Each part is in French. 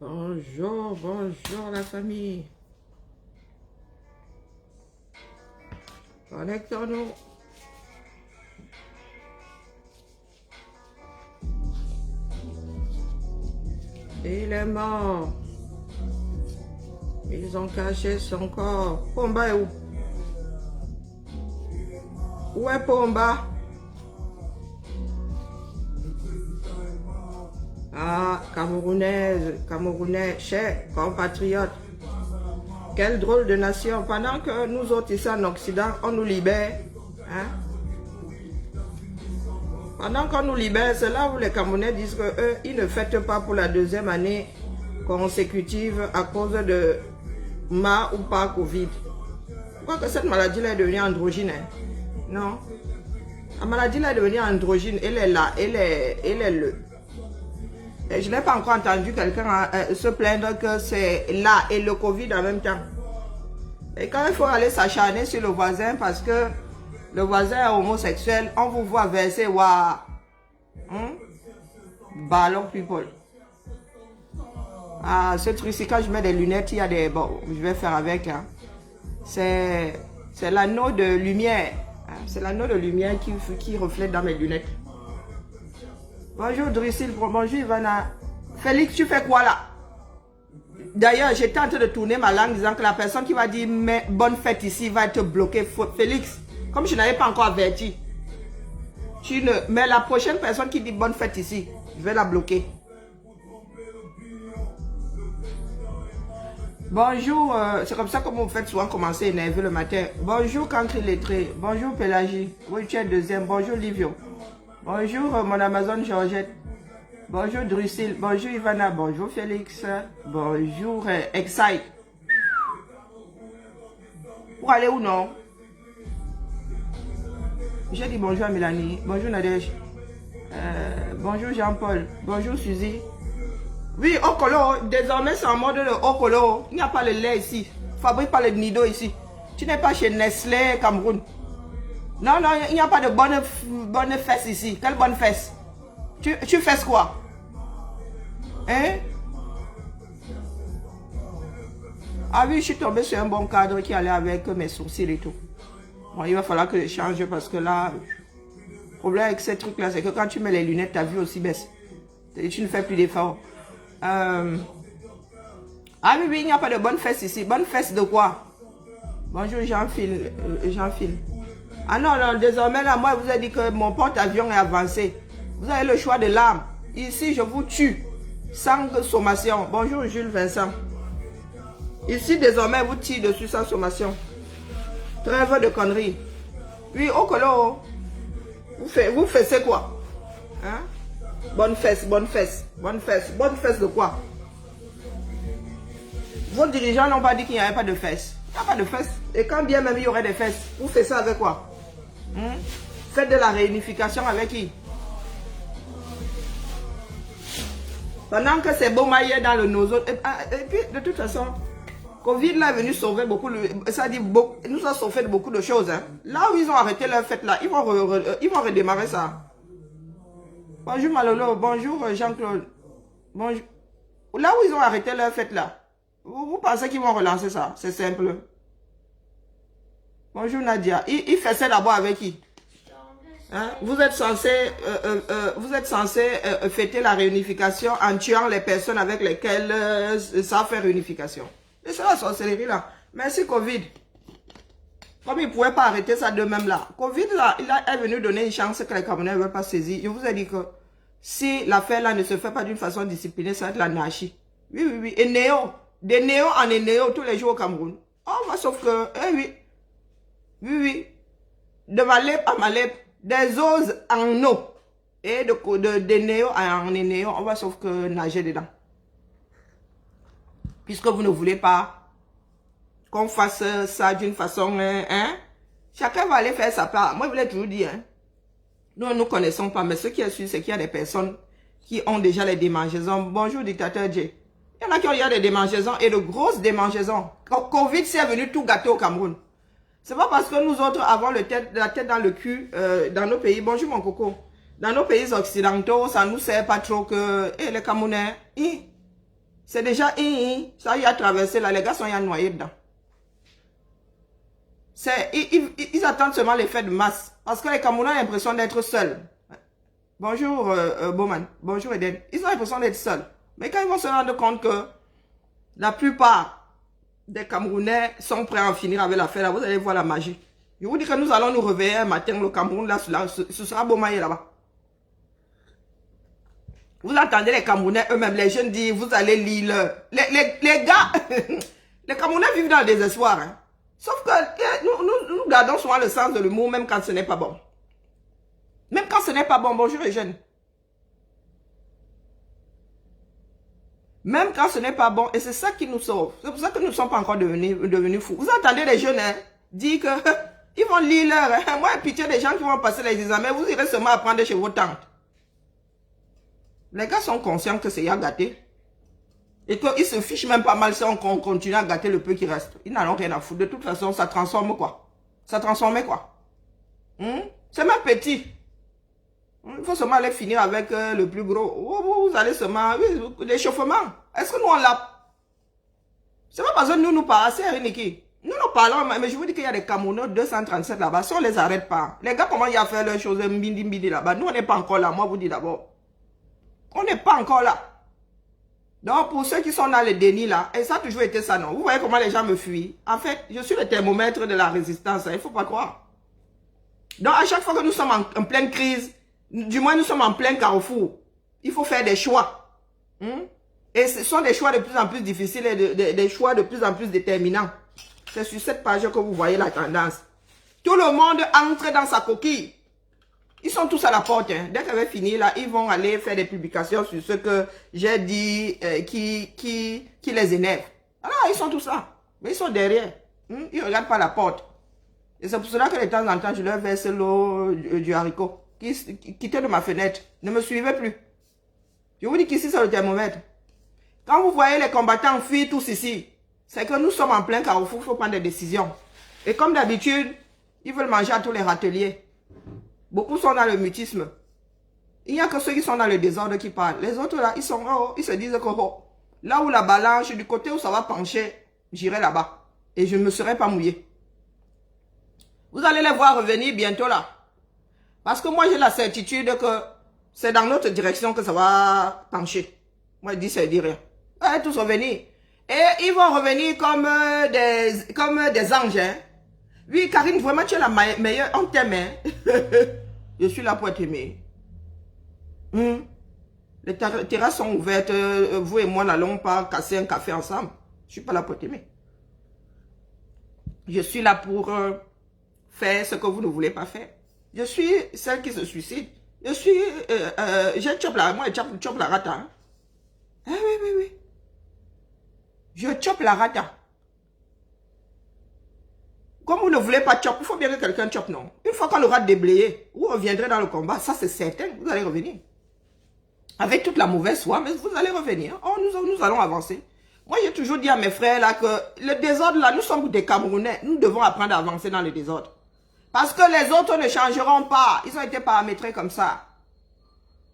Bonjour, bonjour la famille. Connectons-nous. Il est mort. Ils ont caché son corps. Pomba est où? Où est Pomba? Ah, Camerounais, chers compatriotes. Quelle drôle de nation. Pendant que nous autres ici en Occident, on nous libère. Hein? Pendant qu'on nous libère, c'est là où les Camerounais disent qu'eux, ils ne fêtent pas pour la deuxième année consécutive à cause de ma ou pas Covid. Pourquoi que cette maladie-là est devenue androgyne? Hein? Non. La maladie-là est devenue androgyne. Elle est là. Elle est le. Et je n'ai pas encore entendu quelqu'un se plaindre que c'est là et le Covid en même temps. Et quand il faut aller s'acharner sur le voisin parce que le voisin est homosexuel, on vous voit verser wa ballon people. Ah, ce truc-ci, quand je mets des lunettes, il y a des... Bon, je vais faire avec. Hein. C'est l'anneau de lumière. Hein. C'est l'anneau de lumière qui reflète dans mes lunettes. Bonjour Drusil, bonjour Ivana. Félix, tu fais quoi là? D'ailleurs, j'étais en train de tourner ma langue disant que la personne qui va dire mais bonne fête ici va être bloquée. Félix, comme je n'avais pas encore averti, mais la prochaine personne qui dit bonne fête ici, je vais la bloquer. Bonjour, c'est comme ça que vous faites souvent commencer énervé le matin. Bonjour Cancri Lettré, bonjour Pélagie, oui tu es deuxième, bonjour Livio. Bonjour mon Amazon Georgette. Bonjour Drusil. Bonjour Ivana. Bonjour Félix. Bonjour Excite. Pour aller où non? J'ai dit bonjour à Mélanie. Bonjour Nadège. Bonjour Jean-Paul. Bonjour Suzy. Oui, Okolo. Désormais c'est en mode de Okolo. Il n'y a pas le lait ici. Fabrique pas le nido ici. Tu n'es pas chez Nestlé Cameroun. Non, non, il n'y a pas de bonne fesse ici. Quelle bonne fesse? Tu fais quoi? Hein? Ah oui, je suis tombé sur un bon cadre qui allait avec mes sourcils et tout. Bon, il va falloir que je change parce que là, le problème avec ces trucs-là, c'est que quand tu mets les lunettes, ta vue aussi baisse. Et tu ne fais plus d'efforts. Ah oui, oui, il n'y a pas de bonne fesse ici. Bonne fesse de quoi? Bonjour Jean-Phil. Ah non, non, désormais là, moi, je vous ai dit que mon porte-avions est avancé. Vous avez le choix de l'arme. Ici, je vous tue. Sans sommation. Bonjour Jules Vincent. Ici, désormais, vous tire dessus sans sommation. Trêve de conneries. Oui, Okolo. Vous faites quoi? Hein? Bonne fesse, bonne fesse. Bonne fesse. Bonne fesse de quoi? Vos dirigeants n'ont pas dit qu'il n'y avait pas de fesses. Il n'y a pas de fesses. Et quand bien même il y aurait des fesses, vous faites ça avec quoi? Faites de la réunification avec qui? Pendant que c'est beau maillet dans le nozo. Et puis, de toute façon, Covid là est venu sauver beaucoup. Ça dit beaucoup, nous a sauvé de beaucoup de choses. Hein. Là où ils ont arrêté leur fête là, ils vont redémarrer ça. Bonjour Malolo, bonjour Jean-Claude. Bonjour. Là où ils ont arrêté leur fête là, vous pensez qu'ils vont relancer ça? C'est simple. Bonjour Nadia. Il fait ça d'abord avec qui? Hein? Vous êtes censé fêter la réunification en tuant les personnes avec lesquelles ça fait réunification. Et c'est la sorcellerie là. Merci Covid. Comme ils ne pouvaient pas arrêter ça d'eux-mêmes là. Covid là, il est venu donner une chance que les Camerounais ne veulent pas saisir. Je vous ai dit que si l'affaire là ne se fait pas d'une façon disciplinée, ça va être l'anarchie. Oui, oui, oui. Et des néos en néo tous les jours au Cameroun. Oh, bah, sauf que, oui. Oui, oui. De Malep à Malep. Des os en eau. Et de néo en néo, on va sauf que nager dedans. Puisque vous ne voulez pas qu'on fasse ça d'une façon, hein. Chacun va aller faire sa part. Moi, je vous l'ai toujours dit, hein. Nous ne nous connaissons pas, mais ce qui est sûr, c'est qu'il y a des personnes qui ont déjà les démangeaisons. Bonjour, dictateur J. Il y en a qui ont déjà des démangeaisons et de grosses démangeaisons. Covid, c'est venu tout gâter au Cameroun. C'est pas parce que nous autres avons la tête dans le cul dans nos pays. Bonjour mon coco. Dans nos pays occidentaux, ça ne nous sert pas trop que les Camerounais. C'est déjà, ça y a traversé là, les gars sont y a noyés dedans. Ils attendent seulement l'effet de masse. Parce que les Camerounais ont l'impression d'être seuls. Bonjour Bowman, bonjour Eden. Ils ont l'impression d'être seuls. Mais quand ils vont se rendre compte que la plupart des Camerounais sont prêts à en finir avec l'affaire, là, vous allez voir la magie. Je vous dis que nous allons nous réveiller un matin, le Cameroun, là, ce sera Bomaye là-bas. Vous entendez les Camerounais eux-mêmes, les jeunes disent, vous allez lire les gars, les Camerounais vivent dans le désespoir. Hein. Sauf que nous gardons souvent le sens de l'humour, même quand ce n'est pas bon. Même quand ce n'est pas bon, bonjour les jeunes. Même quand ce n'est pas bon, et c'est ça qui nous sauve. C'est pour ça que nous ne sommes pas encore devenus fous. Vous entendez les jeunes hein, dire que ils vont lire leur... Hein, moi, pitié des gens qui vont passer les examens, vous irez seulement apprendre chez vos tantes. Les gars sont conscients que c'est à gâter. Et qu'ils se fichent même pas mal si on continue à gâter le peu qui reste. Ils n'en ont rien à foutre. De toute façon, ça transforme quoi? Ça transforme quoi? C'est même petit. Il faut seulement aller finir avec le plus gros. Vous allez seulement... Oui, l'échauffement. Est-ce que nous, on l'a... C'est pas parce que nous parlons, c'est Riniki. Nous parlons, mais je vous dis qu'il y a des Camerounais 237 là-bas. Si on les arrête pas, les gars, comment ils ont fait leurs choses mbidi là-bas? Nous, on n'est pas encore là. Moi, vous dis d'abord. On n'est pas encore là. Donc, pour ceux qui sont dans le déni là, et ça a toujours été ça, non? Vous voyez comment les gens me fuient? En fait, je suis le thermomètre de la résistance. Hein, il ne faut pas croire. Donc, à chaque fois que nous sommes en pleine crise, du moins nous sommes en plein carrefour, il faut faire des choix. Et ce sont des choix de plus en plus difficiles et des choix de plus en plus déterminants. C'est sur cette page que vous voyez la tendance. Tout le monde entre dans sa coquille. Ils sont tous à la porte. Hein. Dès qu'elle va finir, là, ils vont aller faire des publications sur ce que j'ai dit qui les énerve. Alors, ils sont tous là. Mais ils sont derrière. Ils ne regardent pas la porte. Et c'est pour cela que de temps en temps, je leur verse l'eau du haricot. Quittez de ma fenêtre. Ne me suivez plus. Je vous dis qu'ici, c'est le thermomètre. Quand vous voyez les combattants fuir tous ici, c'est que nous sommes en plein carrefour, il faut prendre des décisions. Et comme d'habitude, ils veulent manger à tous les râteliers. Beaucoup sont dans le mutisme. Il n'y a que ceux qui sont dans le désordre qui parlent. Les autres là, ils se disent que là où la balance, du côté où ça va pencher, j'irai là-bas. Et je ne me serai pas mouillé. Vous allez les voir revenir bientôt là. Parce que moi j'ai la certitude que c'est dans notre direction que ça va pencher. Moi je dis ça, je dis rien. Ils vont tous revenir. Et ils vont revenir comme des anges. Hein. Oui, Karine, vraiment tu es la meilleure. On t'aime. Hein? Je suis là pour t'aimer. Les terrasses sont ouvertes. Vous et moi n'allons pas casser un café ensemble. Je suis pas là pour t'aimer. Je suis là pour faire ce que vous ne voulez pas faire. Je suis celle qui se suicide. Je suis... je chope la rata. Hein? Ah oui. Je chope la rata. Comme vous ne voulez pas chop, il faut bien que quelqu'un chope, non? Une fois qu'on aura déblayé, vous reviendrez dans le combat, ça c'est certain, vous allez revenir. Avec toute la mauvaise foi, mais vous allez revenir. Oh, nous allons avancer. Moi, j'ai toujours dit à mes frères là que le désordre là, nous sommes des Camerounais. Nous devons apprendre à avancer dans le désordre. Parce que les autres ne changeront pas. Ils ont été paramétrés comme ça.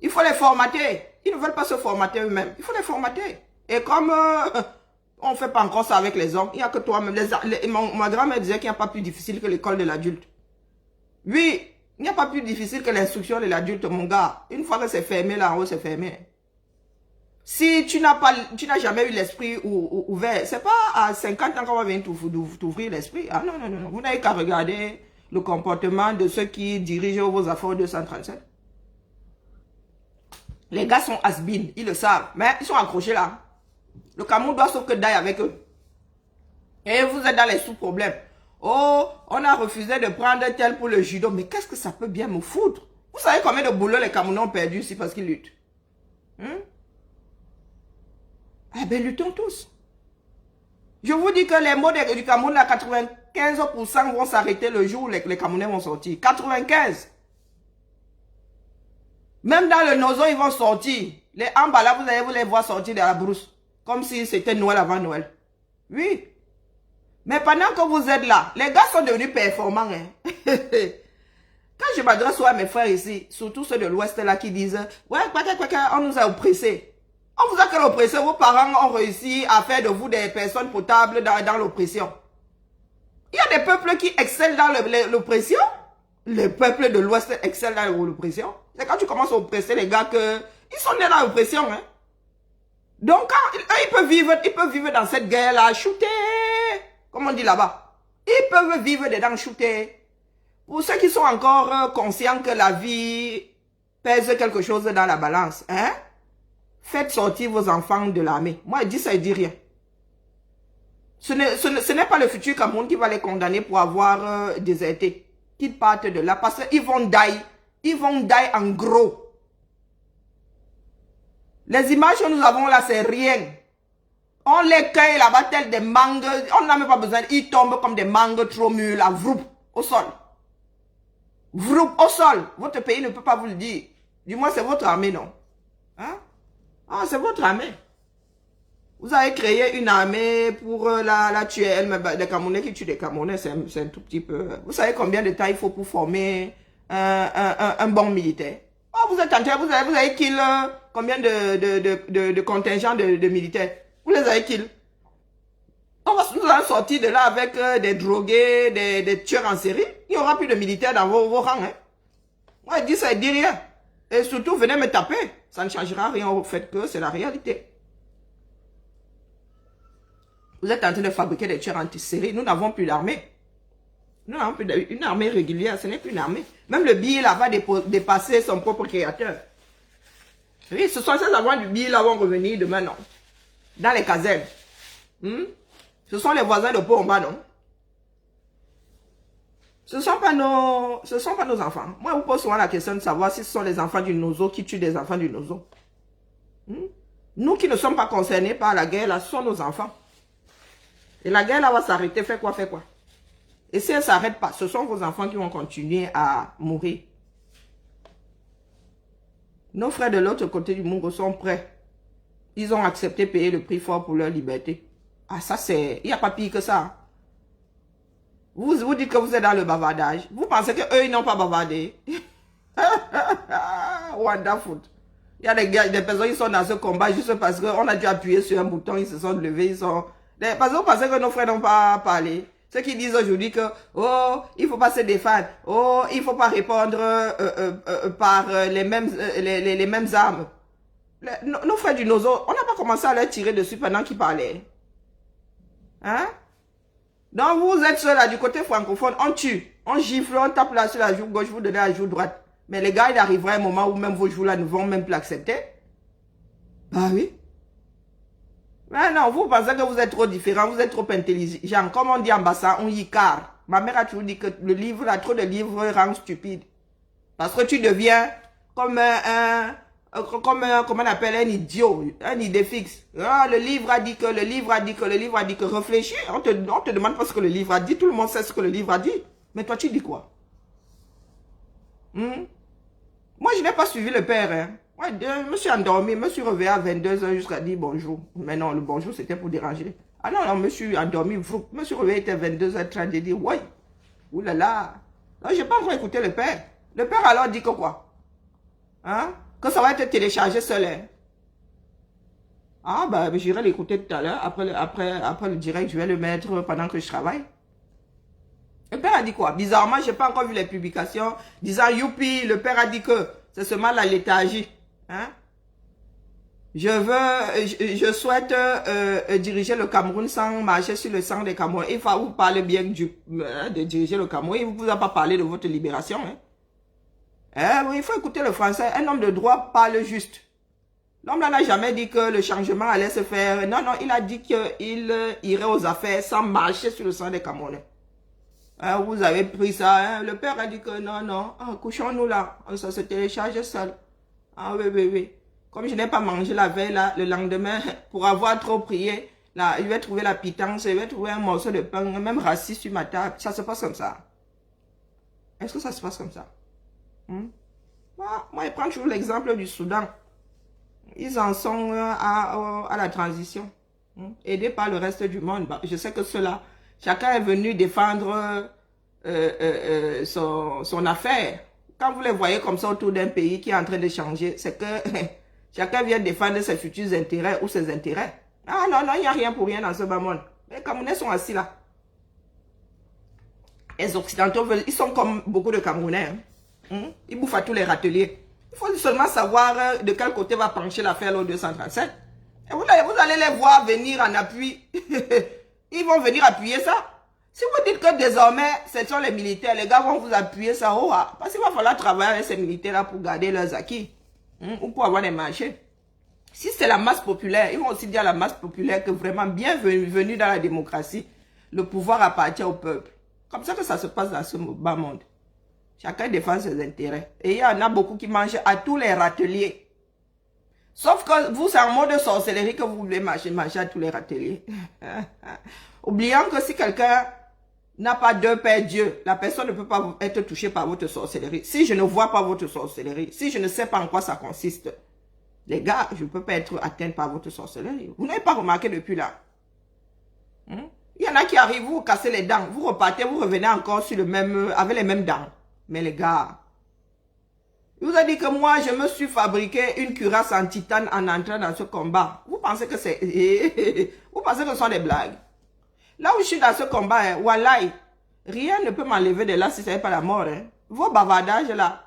Il faut les formater. Ils ne veulent pas se formater eux-mêmes. Il faut les formater. Et comme on ne fait pas encore ça avec les hommes, il n'y a que toi-même. Ma grand-mère disait qu'il n'y a pas plus difficile que l'école de l'adulte. Oui, il n'y a pas plus difficile que l'instruction de l'adulte, mon gars. Une fois que c'est fermé, là en haut, c'est fermé. Si tu n'as jamais eu l'esprit ouvert, c'est pas à 50 ans qu'on va venir t'ouvrir l'esprit. Ah non. Vous n'avez qu'à regarder le comportement de ceux qui dirigent vos affaires 237. Les gars sont has-been, ils le savent. Mais ils sont accrochés là. Le Cameroun doit sauf que d'aille avec eux. Et vous êtes dans les sous-problèmes. Oh, on a refusé de prendre tel pour le judo. Mais qu'est-ce que ça peut bien me foutre? Vous savez combien de boulot les Camerounais ont perdu ici parce qu'ils luttent? Eh bien, luttons tous. Je vous dis que les mots du Cameroun, à 95% vont s'arrêter le jour où les Camerounais vont sortir. 95%. Même dans le Nozo, ils vont sortir. Les Amba, là, vous allez vous les voir sortir de la brousse. Comme si c'était Noël avant Noël. Oui. Mais pendant que vous êtes là, les gars sont devenus performants. Hein. Quand je m'adresse à mes frères ici, surtout ceux de l'Ouest là qui disent « Ouais, on nous a oppressés. » On vous a créé l'oppression. Vos parents ont réussi à faire de vous des personnes potables dans l'oppression. Il y a des peuples qui excellent dans l'oppression. Les peuples de l'Ouest excellent dans l'oppression. C'est quand tu commences à oppresser les gars que ils sont nés dans l'oppression. Hein. Donc, quand ils peuvent vivre dans cette guerre-là, shooter, comme on dit là-bas. Ils peuvent vivre dedans, shooter. Pour ceux qui sont encore conscients que la vie pèse quelque chose dans la balance, hein, faites sortir vos enfants de l'armée. Moi, je dis ça, je dis rien. Ce n'est pas le futur Cameroun qui va les condamner pour avoir déserté. Qu'ils partent de là, parce qu'ils vont die. Ils vont die en gros. Les images que nous avons là, c'est rien. On les cueille là-bas, tels des mangues. On n'a même pas besoin. Ils tombent comme des mangues trop mûres, là, vroup, au sol. Vroup, au sol. Votre pays ne peut pas vous le dire. Du moins, c'est votre armée, non? Hein? Ah, c'est votre armée. Vous avez créé une armée pour la tuer elle-même. Des Camerounais qui tuent des Camerounais, c'est un tout petit peu... Vous savez combien de temps il faut pour former un bon militaire? Oh, vous êtes en train, vous avez kill combien de contingents de militaires? Vous les avez kill. Nous allons sortir de là avec des drogués, des tueurs en série. Il n'y aura plus de militaires dans vos rangs. Hein. Moi, je dis ça, je dis rien. Et surtout, venez me taper. Ça ne changera rien au fait que c'est la réalité. Vous êtes en train de fabriquer des tueurs en série. Nous n'avons plus d'armée. Nous n'avons plus une armée régulière. Ce n'est plus une armée. Même le billet là va dépasser son propre créateur. Oui, ce sont ces avants du billet là vont revenir demain, non? Dans les casernes. Ce sont les voisins de Pau-en-Bas, non? Ce ne sont pas nos enfants. Moi, je vous pose souvent la question de savoir si ce sont les enfants du Nozo qui tuent des enfants du Nozo. Nous qui ne sommes pas concernés par la guerre, là, ce sont nos enfants. Et la guerre, là, va s'arrêter. Fait quoi? Et si elle ne s'arrête pas, ce sont vos enfants qui vont continuer à mourir. Nos frères de l'autre côté du monde sont prêts. Ils ont accepté de payer le prix fort pour leur liberté. Ah, ça, c'est... Il n'y a pas pire que ça. Vous dites que vous êtes dans le bavardage. Vous pensez qu'eux, ils n'ont pas bavardé. Wonderful. Il y a des personnes qui sont dans ce combat juste parce qu'on a dû appuyer sur un bouton, ils se sont levés, ils sont... Parce que vous pensez que nos frères n'ont pas parlé. Ceux qui disent aujourd'hui que, oh, il ne faut pas se défendre. Oh, il ne faut pas répondre par les mêmes armes. Nos frères du Nozo, on n'a pas commencé à leur tirer dessus pendant qu'ils parlaient. Hein? Donc vous êtes ceux là du côté francophone, on tue, on gifle, on tape là sur la joue gauche, vous donnez la joue droite. Mais les gars, il arrivera un moment où même vos joues là ne vont même plus l'accepter. Bah oui. Mais non, vous pensez que vous êtes trop différents, vous êtes trop intelligents. Comme on dit en bassin, on y car. Ma mère a toujours dit que le livre, là, trop de livres rend stupide. Parce que tu deviens comme comment on appelle un idiot, un idée fixe. Ah, le livre a dit que, le livre a dit que, le livre a dit que. Réfléchis, on te demande pas ce que le livre a dit. Tout le monde sait ce que le livre a dit. Mais toi, tu dis quoi? Moi, je n'ai pas suivi le père. Hein. Moi, je me suis endormi, je me suis réveillé à 22 h jusqu'à dire bonjour. Mais non, le bonjour, c'était pour déranger. Ah non, non, je me suis endormi, je me suis réveillé, il était 22 h 30 de dire, ouais, oulala. Non, je n'ai pas encore écouté le père. Le père alors dit que quoi? Hein? Que ça va être téléchargé seul. Hein? Ah, bah, j'irai l'écouter tout à l'heure. Après le direct, je vais le mettre pendant que je travaille. Le père a dit quoi? Bizarrement, je n'ai pas encore vu les publications disant, youpi, le père a dit que c'est seulement la léthargie. Hein? Je souhaite diriger le Cameroun sans marcher sur le sang des Camerounais. Il faut vous parler bien de diriger le Cameroun. Il ne vous a pas parlé de votre libération. Hein? Oui, il faut écouter le français. Un homme de droit parle juste. L'homme n'a jamais dit que le changement allait se faire. Non, non, il a dit qu'il irait aux affaires sans marcher sur le sang des Camerounais. Hein, vous avez pris ça. Hein? Le père a dit que non, non. Ah, couchons-nous là. Ça se télécharge seul. Ah oui, oui, oui. Comme je n'ai pas mangé la veille, là, le lendemain, pour avoir trop prié, là, je vais trouver la pitance, je vais trouver un morceau de pain, même rassis sur ma table. Ça se passe comme ça. Est-ce que ça se passe comme ça? Moi, je prends toujours l'exemple du Soudan. Ils en sont à la transition. Aidés par le reste du monde. Bah, je sais que cela, chacun est venu défendre son affaire. Quand vous les voyez comme ça autour d'un pays qui est en train de changer, c'est que Chacun vient défendre ses futurs intérêts ou ses intérêts. Ah non, non, il n'y a rien pour rien dans ce bas monde. Les Camerounais sont assis là. Les Occidentaux veulent, ils sont comme beaucoup de Camerounais. Hein. Ils bouffent à tous les râteliers. Il faut seulement savoir de quel côté va pencher l'affaire l'autre 237. Et vous allez les voir venir en appui. Ils vont venir appuyer ça. Si vous dites que désormais, ce sont les militaires, les gars vont vous appuyer ça. Oh, parce qu'il va falloir travailler avec ces militaires-là pour garder leurs acquis. Ou pour avoir des marchés. Si c'est la masse populaire, ils vont aussi dire à la masse populaire que vraiment, bienvenue dans la démocratie, le pouvoir appartient au peuple. Comme ça que ça se passe dans ce bas monde. Chacun défend ses intérêts. Et il y en a beaucoup qui mangent à tous les râteliers. Sauf que vous, c'est en mode sorcellerie que vous voulez manger à tous les râteliers. Oubliant que si quelqu'un n'a pas deux pères Dieu, la personne ne peut pas être touchée par votre sorcellerie. Si je ne vois pas votre sorcellerie, si je ne sais pas en quoi ça consiste, les gars, je ne peux pas être atteinte par votre sorcellerie. Vous n'avez pas remarqué depuis là. Il y en a qui arrivent, vous cassez les dents, vous repartez, vous revenez encore sur le même, avec les mêmes dents. Mais les gars, je vous ai dit que moi, je me suis fabriqué une cuirasse en titane en entrant dans ce combat. Vous pensez que c'est... vous pensez que ce sont des blagues? Là où je suis dans ce combat, wallahi, rien ne peut m'enlever de là si ce n'est pas la mort. Vos bavardages là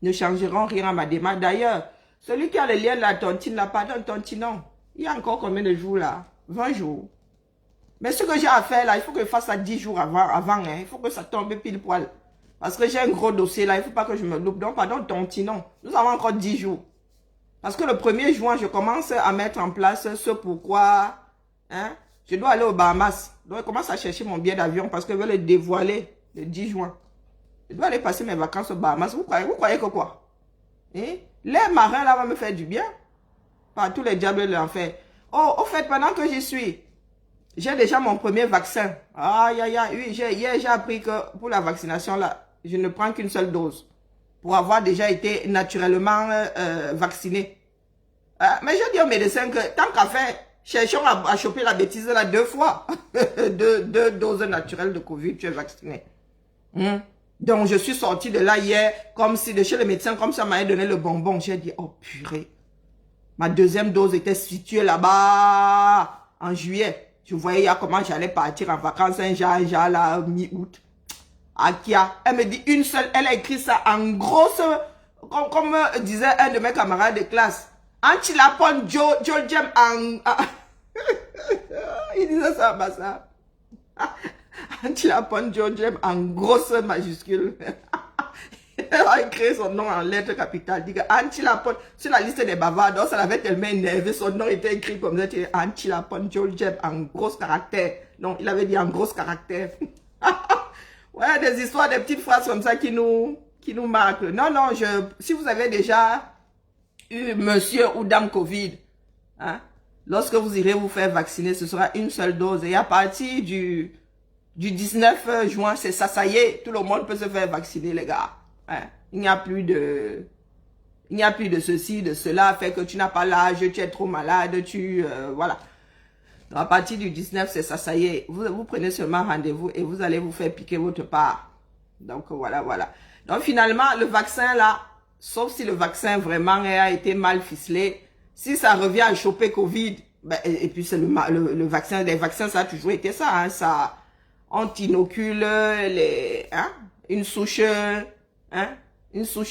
ne changeront rien à ma démarche. D'ailleurs, celui qui a le lien de la tontine n'a pas de tontinon. Il y a encore combien de jours là? 20 jours. Mais ce que j'ai à faire là, il faut que je fasse ça 10 jours avant. Il faut que ça tombe pile poil. Parce que j'ai un gros dossier là, il ne faut pas que je me loupe. Donc, pardon, tontinon. Nous avons encore 10 jours. Parce que le 1er juin, je commence à mettre en place ce pourquoi je dois aller aux Bahamas. Donc, je commence à chercher mon billet d'avion parce que je vais le dévoiler le 10 juin. Je dois aller passer mes vacances aux Bahamas. Vous croyez que quoi? Les marins là vont me faire du bien. Par tous les diables de l'enfer. Oh, au fait, pendant que j'y suis, j'ai déjà mon premier vaccin. Aïe, aïe, aïe. Oui, hier, j'ai appris que pour la vaccination là, je ne prends qu'une seule dose. Pour avoir déjà été naturellement vacciné. Mais je dis au médecin que tant qu'à faire, cherchons à choper la bêtise là 2 fois. deux doses naturelles de Covid, tu es vacciné. Donc, je suis sorti de là hier, comme si de chez le médecin, comme ça m'avait donné le bonbon. J'ai dit, oh purée. Ma deuxième dose était située là-bas en juillet. Je voyais comment j'allais partir en vacances un jour là, mi-août. Akia, elle me dit une seule, elle a écrit ça en grosse, comme disait un de mes camarades de classe. Antilapon Joljem en... Il disait ça, bah ça. Antilapon Joljem en grosse majuscule. Elle a écrit son nom en lettres capitales. Dit que Antilapon, sur la liste des bavards, donc ça l'avait tellement énervé, son nom était écrit comme ça, Antilapon Joljem en gros caractère. Non, il avait dit en gros caractère. Ouais, des histoires, des petites phrases comme ça qui nous marquent. Non, non, si vous avez déjà eu monsieur ou dame Covid, lorsque vous irez vous faire vacciner, ce sera une seule dose. Et à partir du 19 juin, c'est ça, ça y est, tout le monde peut se faire vacciner, les gars. Il n'y a plus de ceci, de cela, fait que tu n'as pas l'âge, tu es trop malade, voilà. Donc à partir du 19, c'est ça, ça y est. Vous prenez seulement rendez-vous et vous allez vous faire piquer votre part. Donc voilà, voilà. Donc finalement, le vaccin là, sauf si le vaccin vraiment a été mal ficelé, si ça revient à choper Covid, ben, et puis c'est le vaccin, les vaccins, ça a toujours été ça, ça, on inocule une souche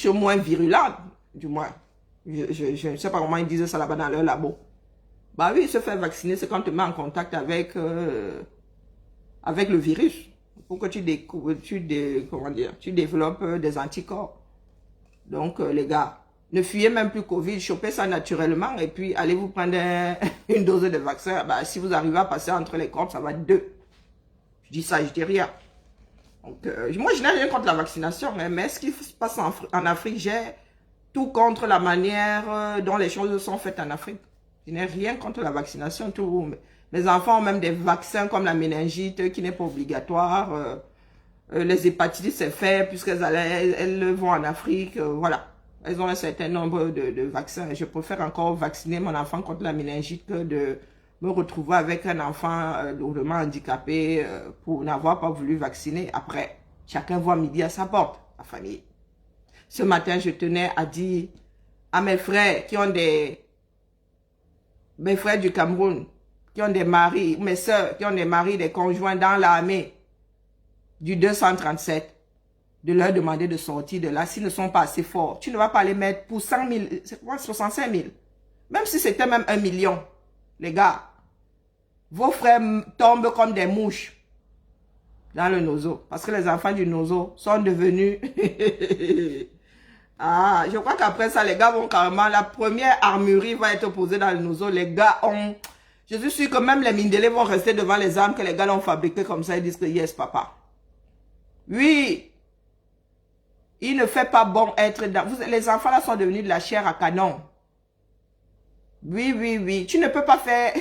moins virulente, du moins. Je ne sais pas comment ils disent ça là-bas dans leur labo. Bah oui, se faire vacciner, c'est quand tu te mets en contact avec le virus. Pour que tu développes des anticorps. Donc, les gars, ne fuyez même plus Covid, chopez ça naturellement et puis allez vous prendre une dose de vaccin. Bah, si vous arrivez à passer entre les corps, ça va être 2. Je dis ça, je dis rien. Donc, moi, je n'ai rien contre la vaccination, mais ce qui se passe en Afrique, j'ai tout contre la manière dont les choses sont faites en Afrique. Je n'ai rien contre la vaccination. Mes enfants ont même des vaccins comme la méningite qui n'est pas obligatoire. Les hépatites, c'est fait puisqu'elles vont en Afrique. Voilà. Elles ont un certain nombre de vaccins. Je préfère encore vacciner mon enfant contre la méningite que de me retrouver avec un enfant lourdement handicapé pour n'avoir pas voulu vacciner. Après, chacun voit midi à sa porte, la famille. Ce matin, je tenais à dire à mes frères qui ont mes frères du Cameroun, qui ont des maris, mes soeurs qui ont des maris, des conjoints dans l'armée du 237, de leur demander de sortir de là s'ils ne sont pas assez forts. Tu ne vas pas les mettre pour 100 000, c'est quoi, 65 000. Même si c'était même 1 million, les gars, vos frères tombent comme des mouches dans le nozo. Parce que les enfants du nozo sont devenus... Ah, je crois qu'après ça, les gars vont carrément... La première armurerie va être posée dans le nozo. Les gars ont... Je suis sûr que même les Mindélés vont rester devant les armes que les gars l'ont fabriquées comme ça. Ils disent que yes, papa. Oui. Il ne fait pas bon être dans... les enfants là sont devenus de la chair à canon. Oui, oui, oui. Tu ne peux pas faire...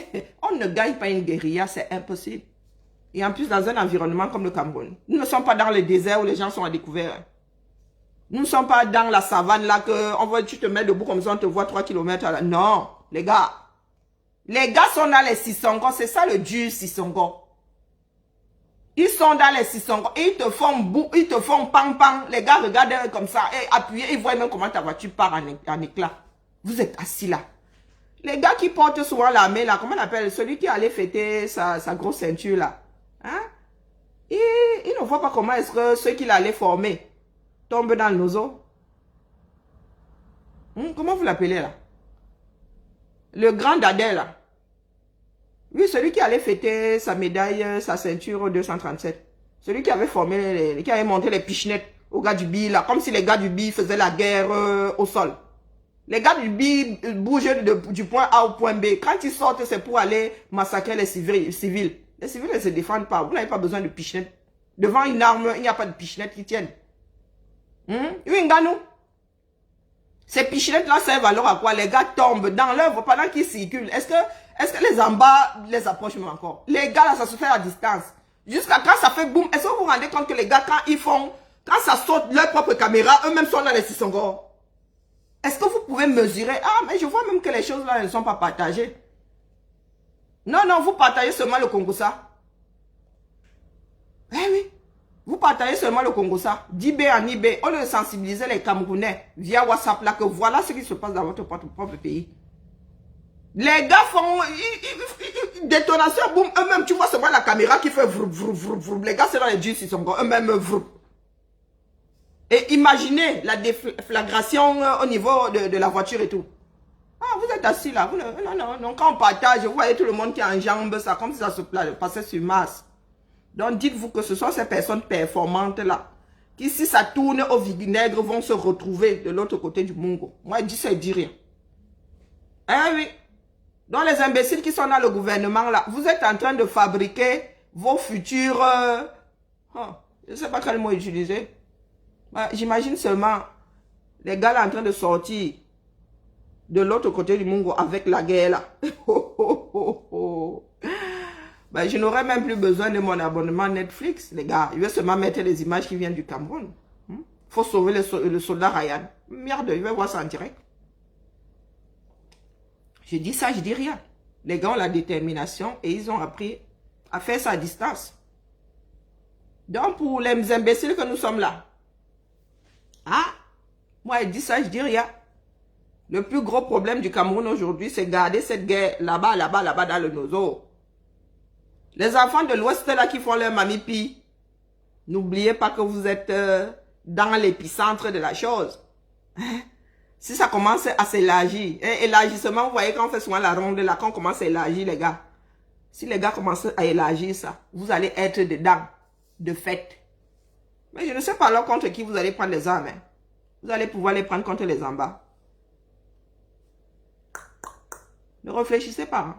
On ne gagne pas une guérilla, c'est impossible. Et en plus, dans un environnement comme le Cameroun. Nous ne sommes pas dans le désert où les gens sont à découvert. Nous ne sommes pas dans la savane là que tu te mets debout comme ça, on te voit 3 km à la... Non, les gars. Les gars sont dans les Sissongo. C'est ça le dur Sissongo. Ils sont dans les Sissongo. Et ils te font bou, ils te font pang. Les gars regardent comme ça et appuyent. Ils voient même comment ta voiture part en éclat. Vous êtes assis là. Les gars qui portent souvent l'armée là, comment on appelle? Celui qui allait fêter sa grosse ceinture là. Hein? Ils ne voient pas comment est-ce que ceux qu'il allait former tombent dans le nozo. Comment vous l'appelez là? Le grand dadais là. Oui, celui qui allait fêter sa médaille, sa ceinture au 237. Celui qui avait formé, qui avait monté les pichenettes aux gars du BI là. Comme si les gars du BI faisaient la guerre au sol. Les gars du BI bougent du point A au point B. Quand ils sortent, c'est pour aller massacrer les civils. Les civils ne se défendent pas. Vous n'avez pas besoin de pichenettes. Devant une arme, il n'y a pas de pichenettes qui tiennent. Oui, nous. Ces pichenettes-là servent alors à quoi? Les gars tombent dans l'œuvre pendant qu'ils circulent. Est-ce que les en bas les approchent même encore? Les gars, là, ça se fait à distance. Jusqu'à quand ça fait boum. Est-ce que vous vous rendez compte que les gars, quand ça saute leur propre caméra, eux-mêmes sont dans les Sissongo? Est-ce que vous pouvez mesurer? Ah, mais je vois même que les choses là ne sont pas partagées. Non, non, vous partagez seulement le Congo-ça. Eh oui. Vous partagez seulement le Congo-ça. d'IB en IB. On lieu de sensibiliser les Camerounais via WhatsApp là que voilà ce qui se passe dans votre propre pays. Les gars font détonation, boum, eux-mêmes, tu vois seulement la caméra qui fait vroom, vroom, vroom, vroom. Les gars, c'est dans les durs, ils sont eux-mêmes vroom. Et imaginez la déflagration au niveau de la voiture et tout. Ah, vous êtes assis là. Non, quand on partage, vous voyez tout le monde qui enjambe ça, comme si ça se passait sur Mars. Donc, dites-vous que ce sont ces personnes performantes là, qui, si ça tourne au vinaigre, vont se retrouver de l'autre côté du Mungo. Moi, je dis ça, je dis rien. Eh oui. Donc, les imbéciles qui sont dans le gouvernement là, vous êtes en train de fabriquer vos futurs... je ne sais pas quel mot utiliser. J'imagine seulement les gars là en train de sortir de l'autre côté du Mungo avec la guerre là. Je n'aurais même plus besoin de mon abonnement Netflix, les gars. Je vais seulement mettre les images qui viennent du Cameroun. Faut sauver le soldat Ryan. Merde, je vais voir ça en direct. Je dis ça, je dis rien. Les gars ont la détermination et ils ont appris à faire ça à distance. Donc, pour les imbéciles que nous sommes là, moi, je dis ça, je dis rien. Le plus gros problème du Cameroun aujourd'hui, c'est garder cette guerre là-bas, dans le nozo. Les enfants de l'Ouest là qui font leur mamipi, n'oubliez pas que vous êtes dans l'épicentre de la chose. Si ça commence à s'élargir, élargissement, vous voyez quand on fait souvent la ronde là, quand on commence à élargir les gars. Si les gars commencent à élargir ça, vous allez être dedans, de fait. Mais je ne sais pas alors contre qui vous allez prendre les armes. Vous allez pouvoir les prendre contre les en bas. Ne réfléchissez pas.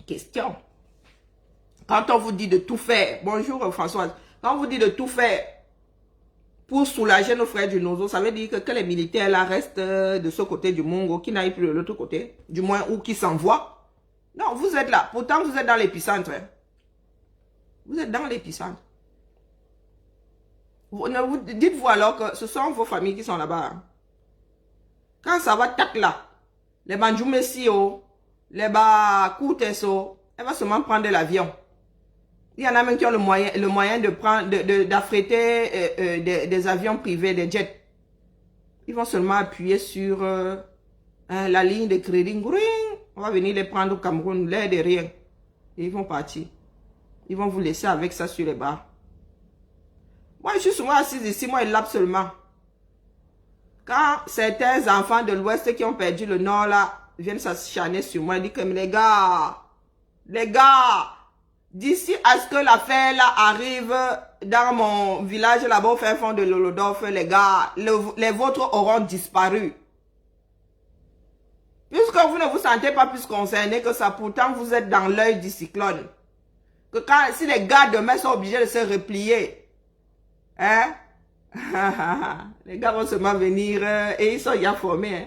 Question. Quand on vous dit de tout faire, bonjour Françoise, quand on vous dit de tout faire pour soulager nos frères du Nozo, ça veut dire que les militaires là restent de ce côté du Mungo, qui n'aillent plus de l'autre côté, du moins, ou qui s'envoient. Non, vous êtes là. Pourtant, vous êtes dans l'épicentre. Vous êtes dans l'épicentre. Dites-vous alors que ce sont vos familles qui sont là-bas. Quand ça va tac là, les Banjoumessio, les Bakoutesso, elle va seulement prendre l'avion. Il y en a même qui ont le moyen de prendre, d'affréter des avions privés, des jets. Ils vont seulement appuyer sur la ligne de crédit. On va venir les prendre au Cameroun, l'air de rien. Et ils vont partir. Ils vont vous laisser avec ça sur les bras. Moi, je suis souvent assise ici, moi, il lappe seulement. Quand certains enfants de l'Ouest qui ont perdu le Nord, là, viennent s'acharner sur moi, ils disent comme les gars, d'ici à ce que l'affaire là arrive dans mon village là-bas au fin fond de l'Olodorf, les gars, les vôtres auront disparu. Puisque vous ne vous sentez pas plus concerné que ça, pourtant vous êtes dans l'œil du cyclone. Que quand, si les gars demain sont obligés de se replier, hein, les gars vont seulement venir et ils sont déjà formés. Hein.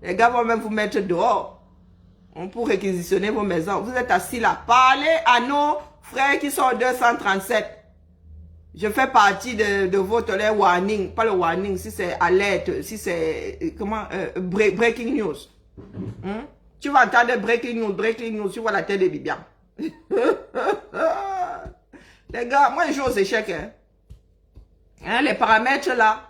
Les gars vont même vous mettre dehors pour réquisitionner vos maisons. Vous êtes assis là. Parlez à nos frères qui sont au 237. Je fais partie de votre warning. Pas le warning, si c'est alerte, si c'est breaking news. Tu vas entendre breaking news, tu vois la tête de Bibian. Les gars, moi je joue aux échecs. Hein, les paramètres là,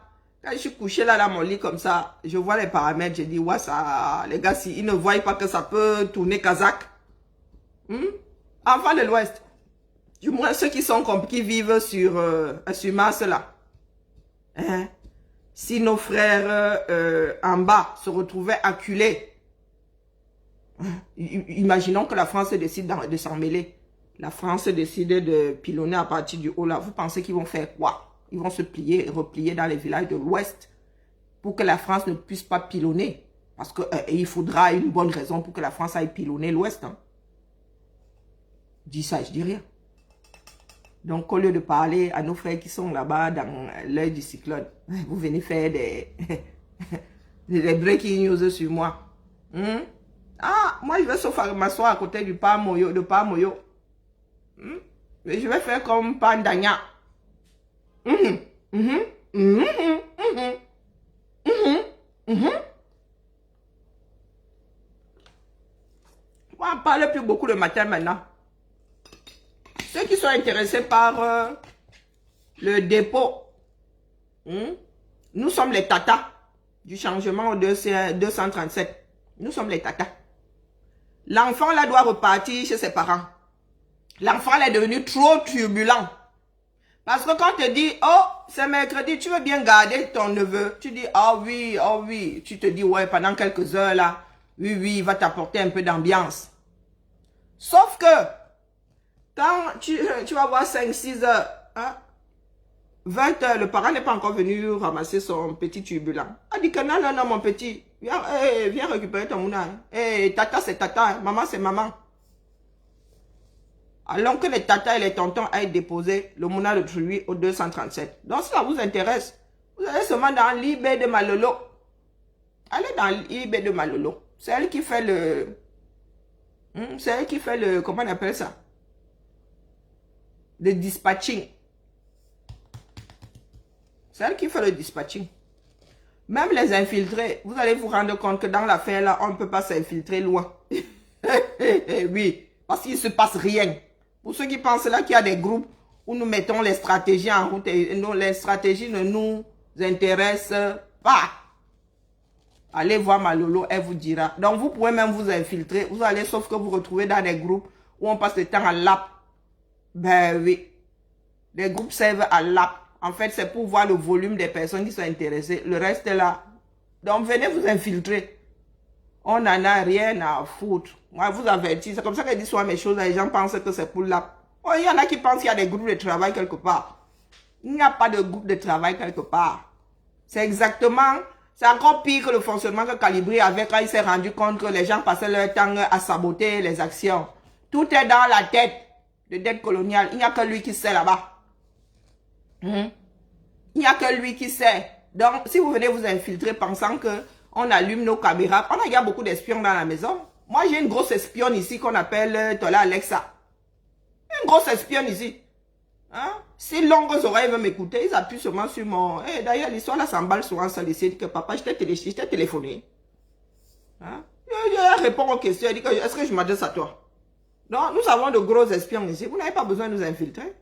quand je suis couché là dans mon lit comme ça, je vois les paramètres, je dis ouais ça, les gars, si ils ne voient pas que ça peut tourner kazakh. Enfants de l'Ouest, du moins ceux qui vivent sur Mars là. Hein? Si nos frères en bas se retrouvaient acculés, imaginons que la France décide de s'en mêler. La France décide de pilonner à partir du haut là. Vous pensez qu'ils vont faire quoi? Ils vont se replier dans les villages de l'Ouest pour que la France ne puisse pas pilonner. Parce qu'il faudra une bonne raison pour que la France aille pilonner l'Ouest. Hein. Je dis ça, je dis rien. Donc, au lieu de parler à nos frères qui sont là-bas dans l'œil du cyclone, vous venez faire des breaking news sur moi. Ah, moi, je vais sauf m'asseoir à côté du Pamoyo. Mais je vais faire comme Pandagna. On ne parle plus beaucoup le matin maintenant. Ceux qui sont intéressés par le dépôt, nous sommes les tatas du changement au 237. Nous sommes les tatas. L'enfant là doit repartir chez ses parents. L'enfant est devenu trop turbulent. Parce que quand on te dit, oh, c'est mercredi, tu veux bien garder ton neveu. Tu dis, oh oui. Tu te dis, ouais, pendant quelques heures là, oui, il va t'apporter un peu d'ambiance. Sauf que, quand tu vas voir 5-6 heures, hein, 20 heures, le parent n'est pas encore venu ramasser son petit turbulent. Il dit que non, mon petit, viens récupérer ton mouna. Tata, c'est tata, maman, c'est maman. Alors que les tatas et les tontons aillent déposer le mouna de Trui au 237. Donc, si ça vous intéresse, vous allez seulement dans l'IB de Malolo. Allez dans l'IB de Malolo. C'est elle qui fait le... c'est elle qui fait le... Comment on appelle ça? Le dispatching. C'est elle qui fait le dispatching. Même les infiltrés, vous allez vous rendre compte que dans l'affaire là, on ne peut pas s'infiltrer loin. Oui, parce qu'il ne se passe rien. Pour ceux qui pensent là qu'il y a des groupes où nous mettons les stratégies en route et les stratégies ne nous intéressent pas. Allez voir Malolo, elle vous dira. Donc vous pouvez même vous infiltrer. Vous allez sauf que vous retrouvez dans des groupes où on passe le temps à lap. Ben oui. Les groupes servent à lap. En fait, c'est pour voir le volume des personnes qui sont intéressées. Le reste est là. Donc venez vous infiltrer. On n'en a rien à foutre. Moi, je vous avertis. C'est comme ça que je dis souvent mes choses. Les gens pensent que c'est pour là. Oh, il y en a qui pensent qu'il y a des groupes de travail quelque part. Il n'y a pas de groupe de travail quelque part. C'est exactement... C'est encore pire que le fonctionnement que Calibri avait quand il s'est rendu compte que les gens passaient leur temps à saboter les actions. Tout est dans la tête de dette coloniale. Il n'y a que lui qui sait là-bas. Il n'y a que lui qui sait. Donc, si vous venez vous infiltrer pensant que on allume nos caméras. Il y a beaucoup d'espions dans la maison. Moi, j'ai une grosse espionne ici qu'on appelle Tola Alexa. Une grosse espionne ici. Hein? Si longues oreilles veulent m'écouter, ils appuient seulement sur mon... D'ailleurs, l'histoire là s'emballe souvent sur les sites que papa, je t'ai téléphoné. Hein? Je réponds aux questions. Elle dit que est-ce que je m'adresse à toi? Non, nous avons de gros espions ici. Vous n'avez pas besoin de nous infiltrer.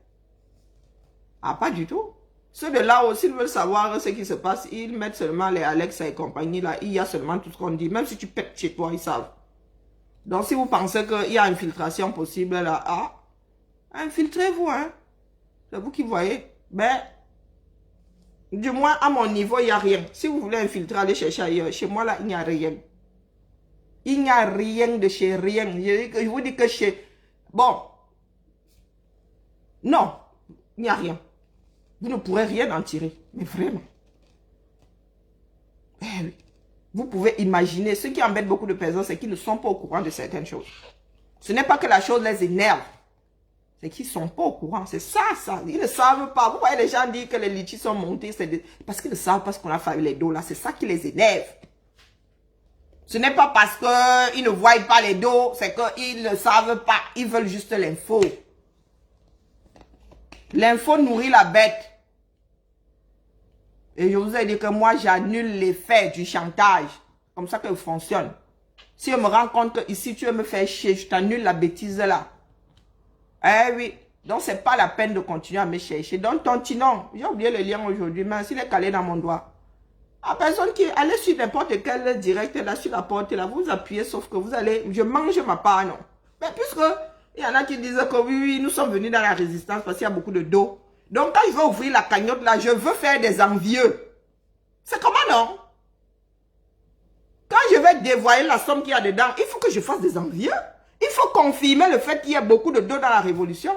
Ah, pas du tout. Ceux de là aussi, ils veulent savoir ce qui se passe. Ils mettent seulement les Alex et compagnie là. Il y a seulement tout ce qu'on dit. Même si tu pètes chez toi, ils savent. Donc, si vous pensez qu'il y a infiltration possible là, ah, infiltrez-vous, hein. C'est vous qui voyez. Ben, du moins, à mon niveau, il n'y a rien. Si vous voulez infiltrer, allez chercher ailleurs. Chez moi, là, il n'y a rien. Il n'y a rien de chez rien. Je vous dis que chez... Bon. Non, il n'y a rien. Vous ne pourrez rien en tirer. Mais vraiment. Eh oui. Vous pouvez imaginer. Ce qui embête beaucoup de personnes, c'est qu'ils ne sont pas au courant de certaines choses. Ce n'est pas que la chose les énerve. C'est qu'ils ne sont pas au courant. C'est ça, ça. Ils ne savent pas. Vous voyez les gens dire que les litchis sont montés. Parce qu'ils ne savent pas ce qu'on a fait avec les dos là. C'est ça qui les énerve. Ce n'est pas parce qu'ils ne voient pas les dos. C'est qu'ils ne savent pas. Ils veulent juste l'info. L'info nourrit la bête. Et je vous ai dit que moi, j'annule l'effet du chantage. Comme ça que ça fonctionne. Si je me rends compte que ici, tu veux me faire chier, je t'annule la bêtise là. Eh oui. Donc, c'est pas la peine de continuer à me chercher. Donc, Tontinon, j'ai oublié le lien aujourd'hui, mais s'il est calé dans mon doigt. À personne qui allez sur n'importe quel direct, là, sur la porte, là, vous appuyez, sauf que vous allez, je mange ma part, non. Mais puisque, il y en a qui disent que oui, nous sommes venus dans la résistance parce qu'il y a beaucoup de dos. Donc, quand je vais ouvrir la cagnotte, là, je veux faire des envieux. C'est comment, non? Quand je vais dévoiler la somme qu'il y a dedans, il faut que je fasse des envieux. Il faut confirmer le fait qu'il y a beaucoup de dos dans la révolution.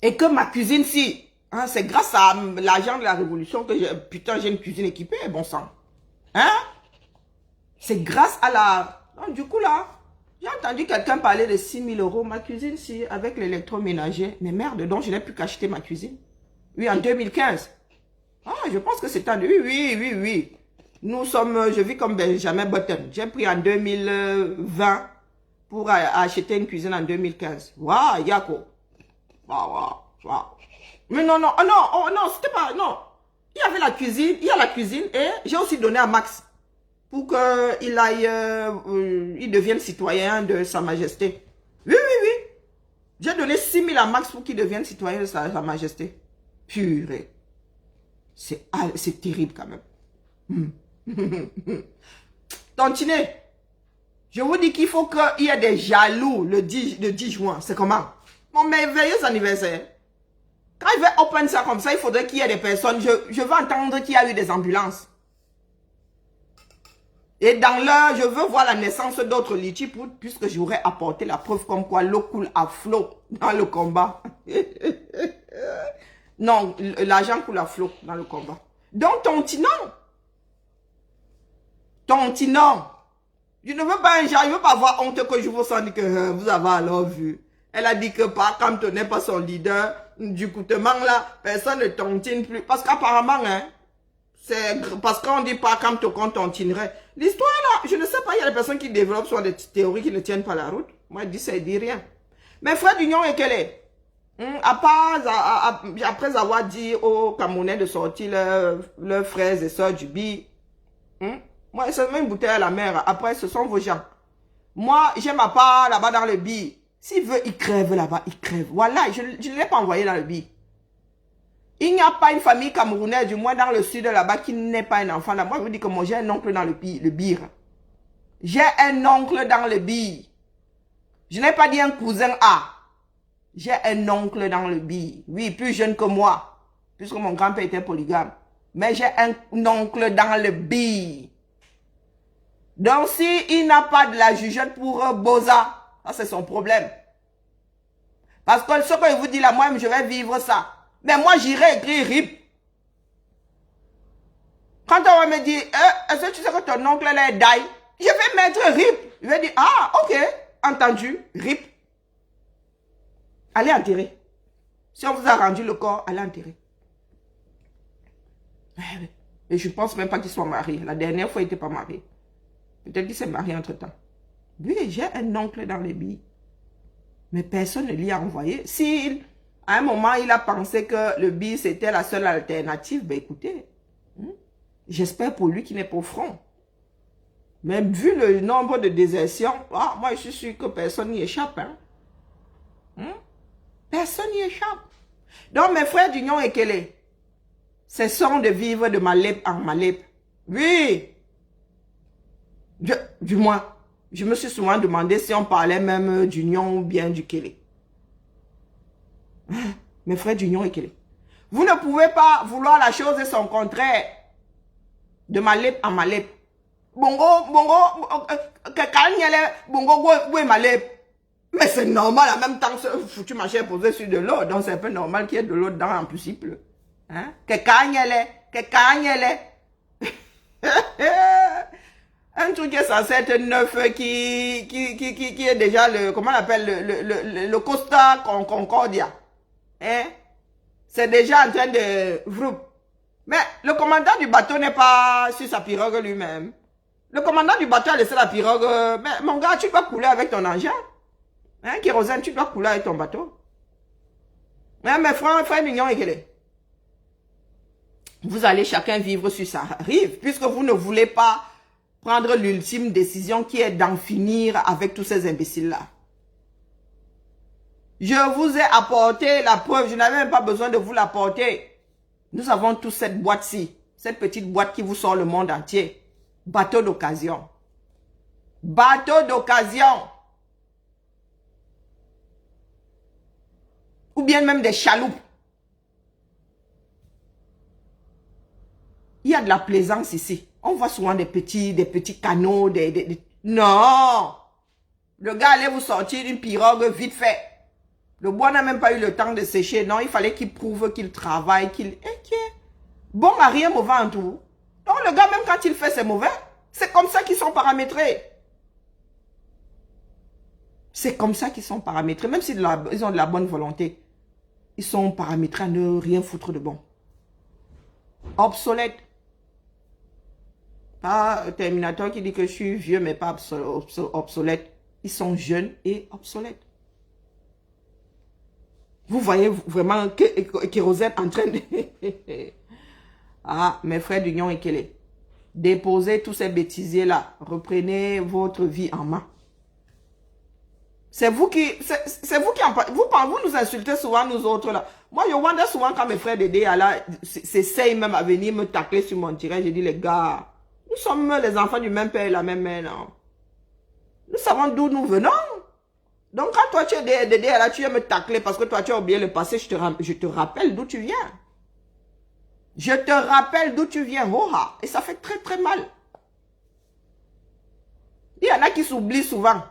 Et que ma cuisine, si, hein, c'est grâce à l'argent de la révolution que j'ai une cuisine équipée, bon sang. Hein? C'est grâce à la... Donc, du coup, là, j'ai entendu quelqu'un parler de 6 000 €. Ma cuisine, si, avec l'électroménager. Mais merde, donc je n'ai plus qu'acheter ma cuisine. Oui, en 2015. Ah, je pense que c'est en... Oui. Nous sommes... Je vis comme Benjamin Button. J'ai pris en 2020 pour acheter une cuisine en 2015. Waouh, Yako. Waouh. Mais non, c'était pas... Non. Il y avait la cuisine, il y a la cuisine et j'ai aussi donné à Max pour qu'il aille... il devienne citoyen de Sa Majesté. Oui. J'ai donné 6 000 à Max pour qu'il devienne citoyen de Sa Majesté. Purée. C'est terrible quand même. Tantiné, je vous dis qu'il faut qu'il y ait des jaloux le 10 juin. C'est comment? Mon merveilleux anniversaire. Quand il va open ça comme ça, il faudrait qu'il y ait des personnes. Je veux entendre qu'il y a eu des ambulances. Et dans l'heure, je veux voir la naissance d'autres litchis puisque j'aurais apporté la preuve comme quoi l'eau coule à flot dans le combat. Non, l'argent coule à flot dans le combat. Donc, Tontinon, je ne veux pas un genre, je ne veux pas avoir honte que je vous sens que vous avez alors vu. Elle a dit que par quand on n'est pas son leader, du coutement là, personne ne tontine plus. Parce qu'apparemment, hein, c'est parce qu'on dit pas quand on tontinerait. L'histoire là, je ne sais pas, il y a des personnes qui développent soit des théories qui ne tiennent pas la route. Moi, je dis ça, il dit rien. Mais frère d'union est quel est? Après avoir dit aux Camerounais de sortir leurs frères et soeurs du bi, moi, c'est même une bouteille à la mer. Après, ce sont vos gens. Moi, j'ai ma part là-bas dans le bi. S'il veut, il crève là-bas, il crève. Voilà, je ne l'ai pas envoyé dans le bi. Il n'y a pas une famille camerounaise, du moins dans le sud là-bas, qui n'est pas un enfant là. Moi, je vous dis que moi, j'ai un oncle dans le bir. J'ai un oncle dans le bi. Je n'ai pas dit un cousin A. J'ai un oncle dans le bi. Oui, plus jeune que moi. Puisque mon grand-père était polygame. Mais j'ai un oncle dans le bi. Donc, s'il n'a pas de la jugeote pour Boza, ça c'est son problème. Parce que ce que je vous dis là, moi-même, je vais vivre ça. Mais moi, j'irai écrire RIP. Quand on va me dire, est-ce que tu sais que ton oncle là est die? Je vais mettre RIP. Je vais dire, ah, ok, entendu, RIP. Allez enterrer. Si on vous a rendu le corps, allez enterrer. Et je ne pense même pas qu'il soit marié. La dernière fois, il n'était pas marié. Peut-être qu'il s'est marié entre-temps. Oui, j'ai un oncle dans les billes. Mais personne ne lui a envoyé. Si à un moment, il a pensé que le billet, c'était la seule alternative, ben écoutez, j'espère pour lui qu'il n'est pas au front. Mais vu le nombre de désertions, moi, je suis sûr que personne n'y échappe. Personne n'y échappe. Donc, mes frères d'union Ekele, cessons de vivre de Malep en Malep. Oui. Du moins, je me suis souvent demandé si on parlait même d'union ou bien du Kélé. Mes frères d'union Ekele. Vous ne pouvez pas vouloir la chose et son contraire. De Malep en Malep. Bongo, bongo, Malep. Mais c'est normal en même temps que ce foutu machin est posé sur de l'eau. Donc c'est un peu normal qu'il y ait de l'eau dedans en plus il pleut. Hein? Un truc qui est censé être neuf qui est déjà le, comment on appelle, le Costa Concordia. Hein? C'est déjà en train de... Mais le commandant du bateau n'est pas sur sa pirogue lui-même. Le commandant du bateau a laissé la pirogue. Mais mon gars, tu dois couler avec ton engin. Hein, Kérosène, tu dois couler avec ton bateau. Hein, mes frères mignons et quel vous allez chacun vivre sur sa rive, puisque vous ne voulez pas prendre l'ultime décision qui est d'en finir avec tous ces imbéciles-là. Je vous ai apporté la preuve, je n'avais même pas besoin de vous l'apporter. Nous avons tous cette boîte-ci, cette petite boîte qui vous sort le monde entier. Bateau d'occasion. Bateau d'occasion. Ou bien même des chaloupes. Il y a de la plaisance ici. On voit souvent des petits canaux, Non! Le gars allait vous sortir une pirogue vite fait. Le bois n'a même pas eu le temps de sécher. Non, il fallait qu'il prouve qu'il travaille, qu'il... Bon à rien mauvais en tout. Donc le gars, même quand il fait, c'est mauvais. C'est comme ça qu'ils sont paramétrés. C'est comme ça qu'ils sont paramétrés. Même s'ils ont de la bonne volonté. Ils sont paramétrés à ne rien foutre de bon. Obsolète. Pas Terminator qui dit que je suis vieux mais pas obsolète. Ils sont jeunes et obsolètes. Vous voyez vraiment que Kérosène en train de... Ah, mes frères d'union et Kélé. Déposez tous ces bêtisiers-là. Reprenez votre vie en main. C'est vous qui en parlez. Vous nous insultez souvent, nous autres, là. Moi, je wonder souvent quand mes frères d'aider, là, s'essayent même à venir me tacler sur mon tirage. Je dis, les gars, nous sommes les enfants du même père et la même mère, non? Nous savons d'où nous venons. Donc, quand toi, tu es d'aider, là, tu viens me tacler parce que toi, tu as oublié le passé, je te rappelle d'où tu viens. Je te rappelle d'où tu viens, Hoha. Et ça fait très, très mal. Il y en a qui s'oublient souvent.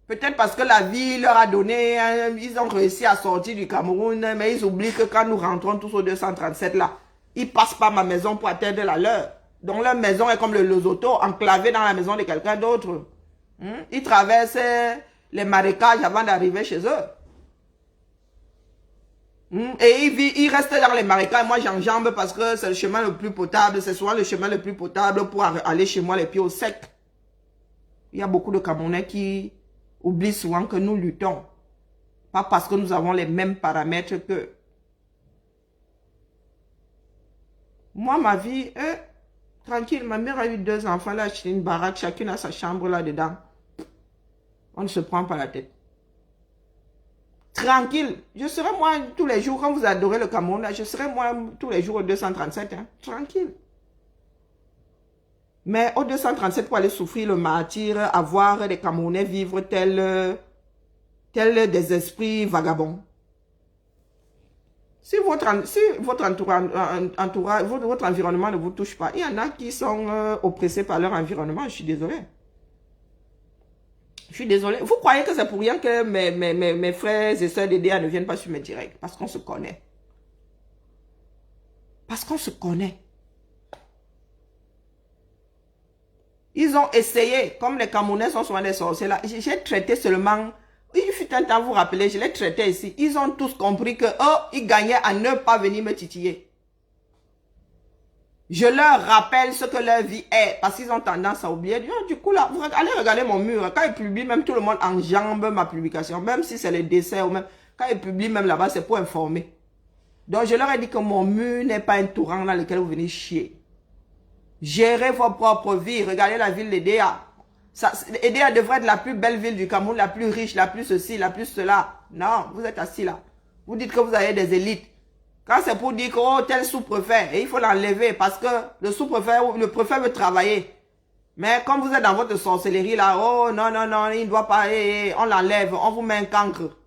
Peut-être parce que la vie leur a donné, ils ont réussi à sortir du Cameroun, mais ils oublient que quand nous rentrons tous au 237 là, ils passent par ma maison pour atteindre la leur. Donc leur maison est comme le Lesotho, enclavé dans la maison de quelqu'un d'autre. Ils traversent les marécages avant d'arriver chez eux. Et ils restent dans les marécages. Moi j'enjambe parce que c'est le chemin le plus potable. C'est souvent le chemin le plus potable pour aller chez moi les pieds au sec. Il y a beaucoup de Camerounais qui oublient souvent que nous luttons. Pas parce que nous avons les mêmes paramètres que... Moi, ma vie, tranquille. Ma mère a eu 2 enfants, là, acheté une baraque, chacune a sa chambre là-dedans. On ne se prend pas la tête. Tranquille. Je serai moi tous les jours, quand vous adorez le Cameroun, là, je serai moi tous les jours au 237. Hein. Tranquille. Mais au 237, pour aller souffrir le martyr, avoir des Camerounais vivre tel des esprits vagabonds. Si votre environnement ne vous touche pas, il y en a qui sont oppressés par leur environnement, je suis désolé. Je suis désolé. Vous croyez que c'est pour rien que mes frères et sœurs d'EDA ne viennent pas sur mes directs? Parce qu'on se connaît. Parce qu'on se connaît. Ils ont essayé, comme les Camerounais sont souvent des sorciers là, j'ai traité seulement, il fut un temps, vous rappelez, je l'ai traité ici. Ils ont tous compris que ils gagnaient à ne pas venir me titiller. Je leur rappelle ce que leur vie est, parce qu'ils ont tendance à oublier. Du coup là, vous allez regarder mon mur, quand ils publient, même tout le monde enjambe ma publication, même si c'est le dessert, ou même, quand ils publient même là-bas, c'est pour informer. Donc je leur ai dit que mon mur n'est pas un torrent dans lequel vous venez chier. Gérez vos propres vies. Regardez la ville d'Edea. Edea devrait être la plus belle ville du Cameroun, la plus riche, la plus ceci, la plus cela. Non, vous êtes assis là. Vous dites que vous avez des élites. Quand c'est pour dire que oh, tel sous-préfet, et il faut l'enlever parce que le sous-préfet ou le préfet veut travailler. Mais comme vous êtes dans votre sorcellerie là, oh non, non, non, il ne doit pas, on l'enlève, on vous met un cancre.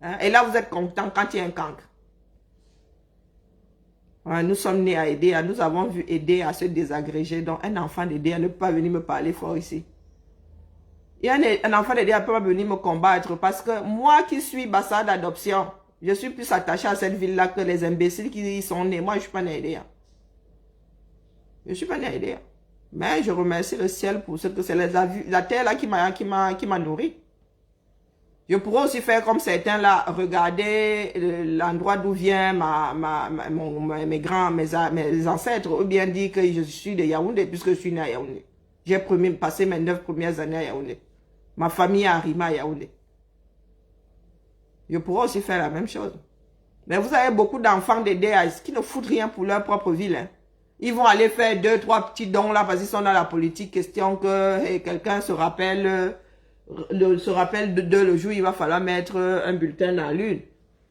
Hein? Et là, vous êtes content quand il y a un cancre. Ouais, nous sommes nés à aider, nous avons vu aider à se désagréger. Donc, un enfant d'aider ne peut pas venir me parler fort ici. Et un enfant d'aider ne peut pas venir me combattre parce que moi qui suis Bassa d'adoption, je suis plus attaché à cette ville-là que les imbéciles qui y sont nés. Moi, je ne suis pas né à aider. Je ne suis pas né à aider. Mais je remercie le ciel pour ce que c'est la terre là qui m'a nourri. Je pourrais aussi faire comme certains là, regarder l'endroit d'où viennent mes ancêtres, ou bien dire que je suis de Yaoundé puisque je suis né à Yaoundé. J'ai passé mes 9 premières années à Yaoundé. Ma famille est arrivée à Yaoundé. Je pourrais aussi faire la même chose. Mais vous avez beaucoup d'enfants de DAS qui ne foutent rien pour leur propre ville. Hein. Ils vont aller faire 2, 3 petits dons là parce qu'ils sont dans la politique. Question que hey, quelqu'un se rappelle de le jour où il va falloir mettre un bulletin dans l'une.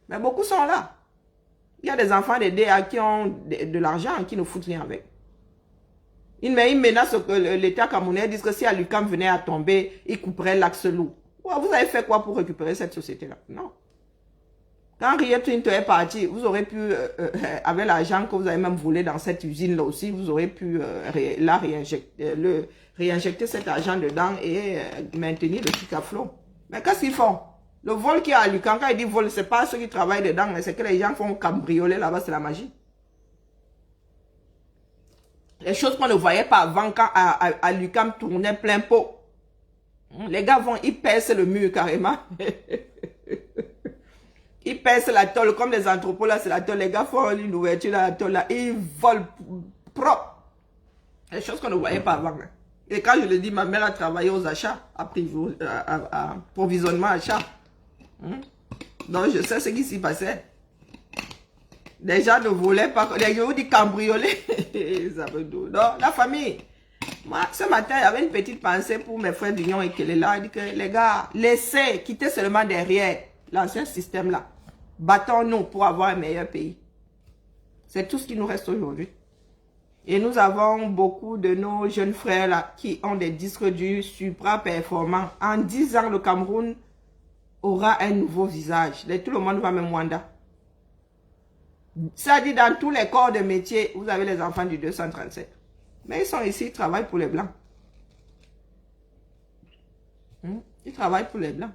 Mais beaucoup sont là. Il y a des enfants de DA qui ont de l'argent qui ne foutent rien avec. Ils menacent que l'État camerounais dit que si Alucam venait à tomber, il couperait l'axe loup. Vous avez fait quoi pour récupérer cette société-là? Non. Quand Rio Tinto est parti, vous aurez pu, avec l'argent que vous avez même volé dans cette usine-là aussi, vous aurez pu réinjecter cet argent dedans et maintenir le truc à flot. Mais qu'est-ce qu'ils font? Le vol qui est à Lucan, quand il dit vol, c'est pas ceux qui travaillent dedans, mais c'est que les gens font cambrioler là-bas, c'est la magie. Les choses qu'on ne voyait pas avant quand à Lucam tournait plein pot. Les gars vont, ils percent le mur carrément. Ils percent la tôle, comme les entrepôts là, c'est la tôle. Les gars font une ouverture dans la tôle là, et ils volent propre. Les choses qu'on ne voyait pas avant. Hein. Et quand je le dis, ma mère a travaillé aux achats, à provisionnement achat. Donc je sais ce qui s'y passait. Les gens ne volaient pas, les gens dit cambrioler. Donc la famille. Moi, ce matin, il y avait une petite pensée pour mes frères d'Union et qu'elle est là. Il dit que les gars, laissez, quittez seulement derrière l'ancien système là. Battons-nous pour avoir un meilleur pays. C'est tout ce qui nous reste aujourd'hui. Et nous avons beaucoup de nos jeunes frères là qui ont des disques durs supra performants. En 10 ans, le Cameroun aura un nouveau visage. Tout le monde va même Wanda. Ça dit dans tous les corps de métier, vous avez les enfants du 237. Mais ils sont ici, ils travaillent pour les Blancs. Ils travaillent pour les Blancs.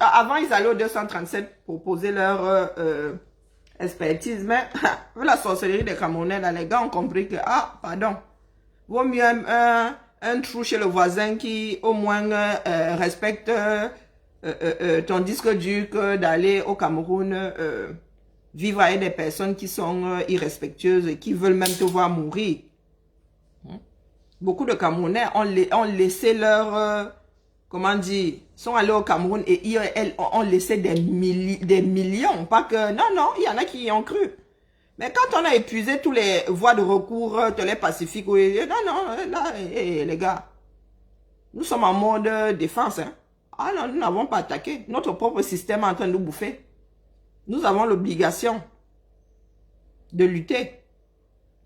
Avant, ils allaient au 237 pour poser leur expertise. Mais la sorcellerie des Camerounais, là, les gars ont compris que, ah, pardon, vaut mieux un trou chez le voisin qui, au moins, respecte ton disque dur que d'aller au Cameroun vivre avec des personnes qui sont irrespectueuses et qui veulent même te voir mourir. Beaucoup de Camerounais ont laissé leur... comment dire, sont allés au Cameroun et ils ont laissé des millions. Pas que, non, non, il y en a qui y ont cru. Mais quand on a épuisé tous les voies de recours, tous les pacifiques, non, non, là, les gars, nous sommes en mode défense. Hein. Ah non, nous n'avons pas attaqué. Notre propre système est en train de nous bouffer. Nous avons l'obligation de lutter.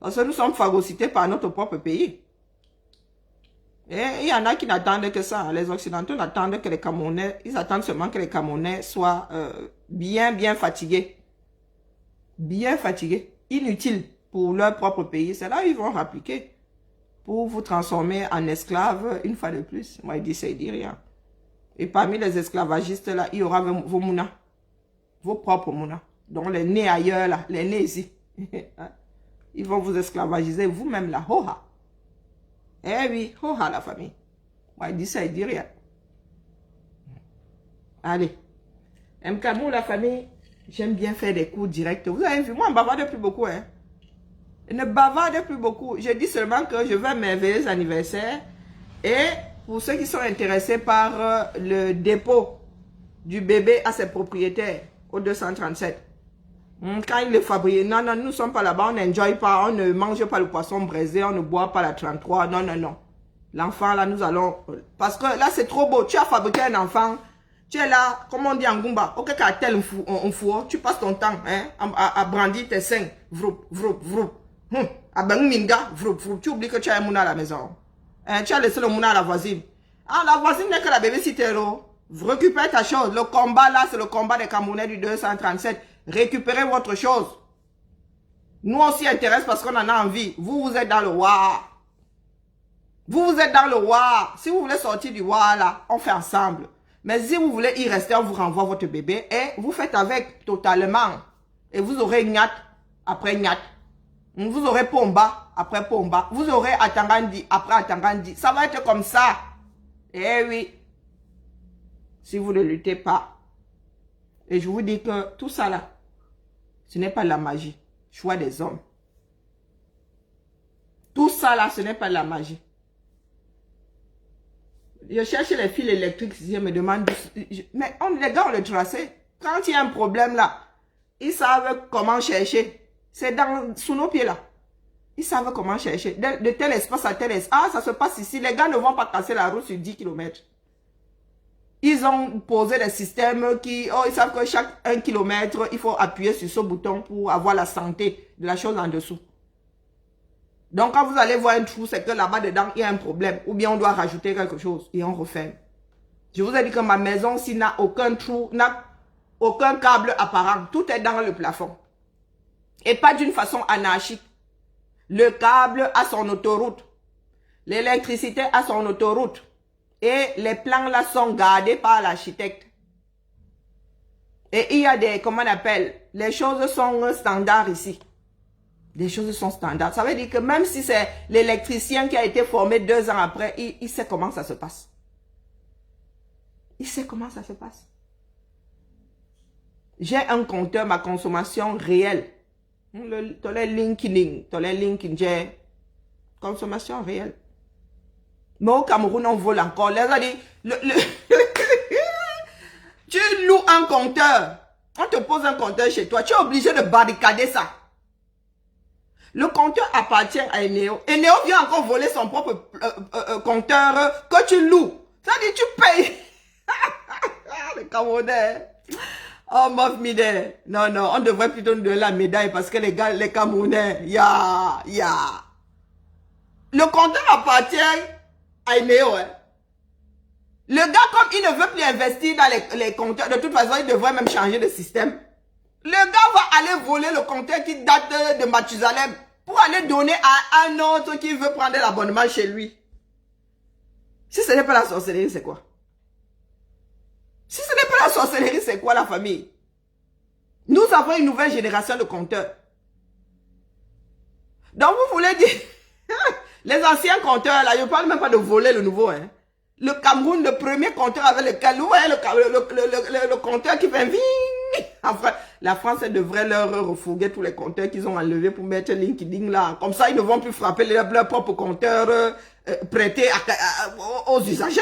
Parce que nous sommes phagocytés par notre propre pays. Et il y en a qui n'attendent que ça. Les Occidentaux n'attendent que les Camerounais, ils attendent seulement que les Camerounais soient bien fatigués. Bien fatigués. Inutiles pour leur propre pays. C'est là où ils vont rappliquer pour vous transformer en esclaves une fois de plus. Moi, il dit, ça, il dit rien. Et parmi les esclavagistes, là, il y aura vos mounas. Vos propres mounas. Donc, les nés ailleurs, là, les nés ici. Ils vont vous esclavagiser vous-même, là. Ho-ha. Eh oui, ho-ha, la famille. Moi, il dit ça, il dit rien. Allez. Mkamou, la famille, j'aime bien faire des cours directs. Vous avez vu, moi, je ne bavarde plus beaucoup, hein. Je ne bavarde plus beaucoup. Je dis seulement que je veux un merveilleux anniversaire. Et pour ceux qui sont intéressés par le dépôt du bébé à ses propriétaires, au 237. Quand il le fabrique, non, non, nous ne sommes pas là-bas, on n'enjoy pas, on ne mange pas le poisson braisé, on ne boit pas la 33, non, non, non. L'enfant, là, nous allons... Parce que là, c'est trop beau. Tu as fabriqué un enfant, Tu es là, comme on dit en Goumba, ok, cartel, on fout, tu passes ton temps hein, à brandir tes seins. Vroup, vroup, vroup. À ben minga, vroup, vroup. Tu oublies que tu as un mouna à la maison. Hein, tu as laissé le mouna à la voisine. Ah, la voisine n'est que la babysitter. Récupère ta chose. Le combat là, c'est le combat des Camerounais du 237. Récupérez votre chose. Nous, on s'y intéresse parce qu'on en a envie. Vous, vous êtes dans le wa. Vous, vous êtes dans le wa. Si vous voulez sortir du wa là, on fait ensemble. Mais si vous voulez y rester, on vous renvoie votre bébé et vous faites avec totalement. Et vous aurez Nyat après Nyat. Vous aurez Pomba après Pomba. Vous aurez Atangandi après Atangandi. Ça va être comme ça. Eh oui. Si vous ne luttez pas. Et je vous dis que tout ça là, ce n'est pas la magie. Choix des hommes. Tout ça là, ce n'est pas la magie. Je cherche les fils électriques, je me demande... Mais les gars ont le tracé. Quand il y a un problème là, ils savent comment chercher. C'est sous nos pieds là. Ils savent comment chercher. De tel espace à tel espace. Ah, ça se passe ici. Les gars ne vont pas casser la route sur 10 km. Ils ont posé des systèmes qui... Oh, ils savent que chaque 1 km, il faut appuyer sur ce bouton pour avoir la santé de la chose en dessous. Donc, quand vous allez voir un trou, c'est que là-bas dedans, il y a un problème. Ou bien on doit rajouter quelque chose et on referme. Je vous ai dit que ma maison, s'il n'a aucun trou, n'a aucun câble apparent. Tout est dans le plafond. Et pas d'une façon anarchique. Le câble a son autoroute. L'électricité a son autoroute. Et les plans là sont gardés par l'architecte. Et il y a des, comment on appelle, les choses sont standards ici. Les choses sont standards. Ça veut dire que même si c'est l'électricien qui a été formé 2 ans après, il sait comment ça se passe. Il sait comment ça se passe. J'ai un compteur, ma consommation réelle. Tu as les LinkedIn, j'ai consommation réelle. Mais au Cameroun, on vole encore. Les gens disent, tu loues un compteur. On te pose un compteur chez toi. Tu es obligé de barricader ça. Le compteur appartient à Eneo. Eneo vient encore voler son propre compteur que tu loues. Ça dit, tu payes. Les Camerounais. Oh, mof mide. Non, non, on devrait plutôt nous donner la médaille parce que les gars, les Camerounais, Le compteur appartient à Eneo. Hein. Le gars, comme il ne veut plus investir dans les compteurs, de toute façon, il devrait même changer de système. Le gars va aller voler le compteur qui date de Mathusalem pour aller donner à un autre qui veut prendre l'abonnement chez lui. Si ce n'est pas la sorcellerie, c'est quoi? Si ce n'est pas la sorcellerie, c'est quoi la famille? Nous avons une nouvelle génération de compteurs. Donc vous voulez dire, les anciens compteurs, là, je ne parle même pas de voler le nouveau, hein. Le Cameroun, le premier compteur avec lequel, vous voyez, le compteur qui fait ving. Enfin, la France devrait leur refourguer tous les compteurs qu'ils ont enlevés pour mettre LinkedIn là. Comme ça, ils ne vont plus frapper leur propre compteur prêté aux usagers.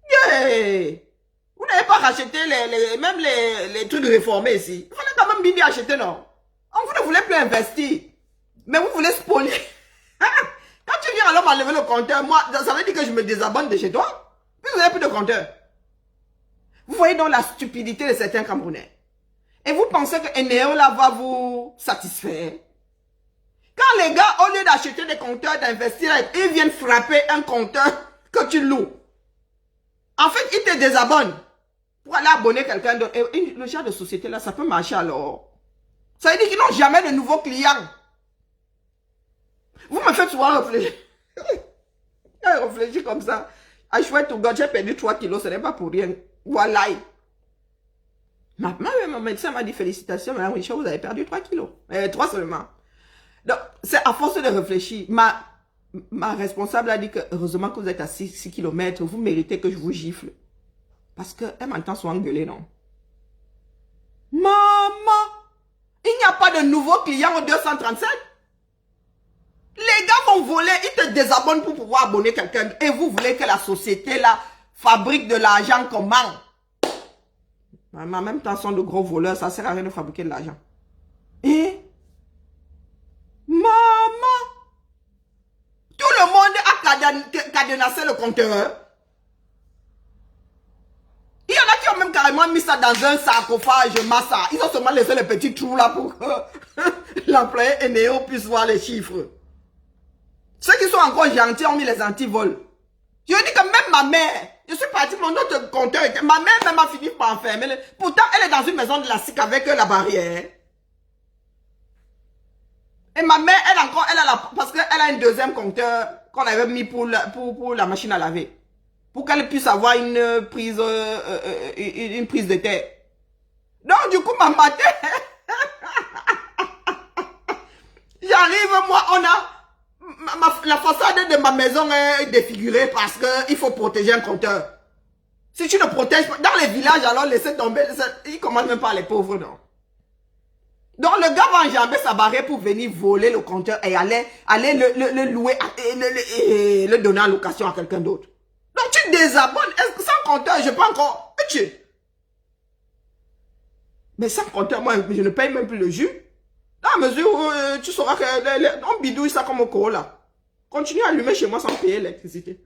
Yeah. Vous n'avez pas racheté même les trucs réformés ici. Il fallait quand même bien acheter, non? Vous ne voulez plus investir. Mais vous voulez spolier. Quand tu viens alors m'enlever le compteur, moi, ça veut dire que je me désabonne de chez toi. Puis vous n'avez plus de compteur. Vous voyez donc la stupidité de certains Camerounais. Et vous pensez que Eneo là va vous satisfaire. Quand les gars, au lieu d'acheter des compteurs, d'investir, ils viennent frapper un compteur que tu loues. En fait, ils te désabonnent. Pour aller abonner quelqu'un d'autre. Et le genre de société là, ça peut marcher alors. Ça veut dire qu'ils n'ont jamais de nouveaux clients. Vous me faites souvent réfléchir. Réfléchir comme ça. I swear to God, j'ai perdu 3 kilos, ce n'est pas pour rien. Voilà. Mon médecin m'a dit félicitations, madame Richard, vous avez perdu 3 kilos. 3 seulement. Donc, c'est à force de réfléchir. Ma responsable a dit que heureusement que vous êtes à 6 km, vous méritez que je vous gifle. Parce qu'elle m'entend souvent gueuler, non? Maman, il n'y a pas de nouveaux clients au 237. Les gars vont voler, ils te désabonnent pour pouvoir abonner quelqu'un. Et vous voulez que la société là fabrique de l'argent comment? En même temps, sont de gros voleurs, ça sert à rien de fabriquer de l'argent. Et maman, tout le monde a cadenassé le compteur. Il y en a qui ont seulement mis ça dans un sarcophage, massa. Ils ont seulement laissé les petits trous là pour que l'employé Eneo puisse voir les chiffres. Ceux qui sont encore gentils ont mis les antivols. Je dis que même ma mère, je suis parti, mon autre compteur, ma mère même a fini par enfermer. Pourtant, elle est dans une maison de la SIC avec la barrière. Et ma mère, parce qu'elle a un deuxième compteur qu'on avait mis pour la machine à laver. Pour qu'elle puisse avoir une prise de terre. Donc, du coup, ma matin, j'arrive, moi, la façade de ma maison est défigurée parce qu'il faut protéger un compteur. Si tu ne protèges pas, dans les villages, alors laissez tomber, ils ne commandent même pas les pauvres, non. Donc le gars va enjamber sa barrière pour venir voler le compteur et aller le louer, le donner en location à quelqu'un d'autre. Donc tu désabonnes, est-ce que sans compteur, je peux encore... Mais sans compteur, moi, je ne paye même plus le jus. Dans la mesure où tu sauras on bidouille ça comme au Corolla. Continue à allumer chez moi sans payer l'électricité.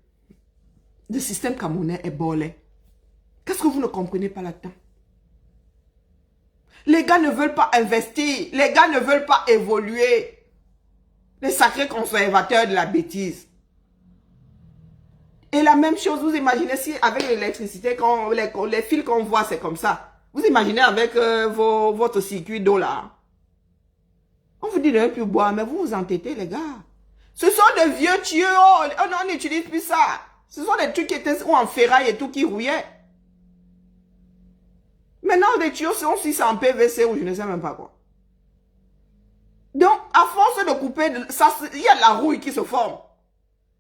Le système camerounais est bolé. Qu'est-ce que vous ne comprenez pas là-dedans? Les gars ne veulent pas investir. Les gars ne veulent pas évoluer. Les sacrés conservateurs de la bêtise. Et la même chose, vous imaginez si avec l'électricité, les fils qu'on voit, c'est comme ça. Vous imaginez avec votre circuit d'eau là. On vous dit de ne plus boire, mais vous vous entêtez, les gars. Ce sont des vieux tuyaux. On n'utilise plus ça. Ce sont des trucs qui étaient en ferraille et tout qui rouillaient. Maintenant, les tuyaux sont aussi en PVC ou je ne sais même pas quoi. Donc, à force de couper, il y a de la rouille qui se forme.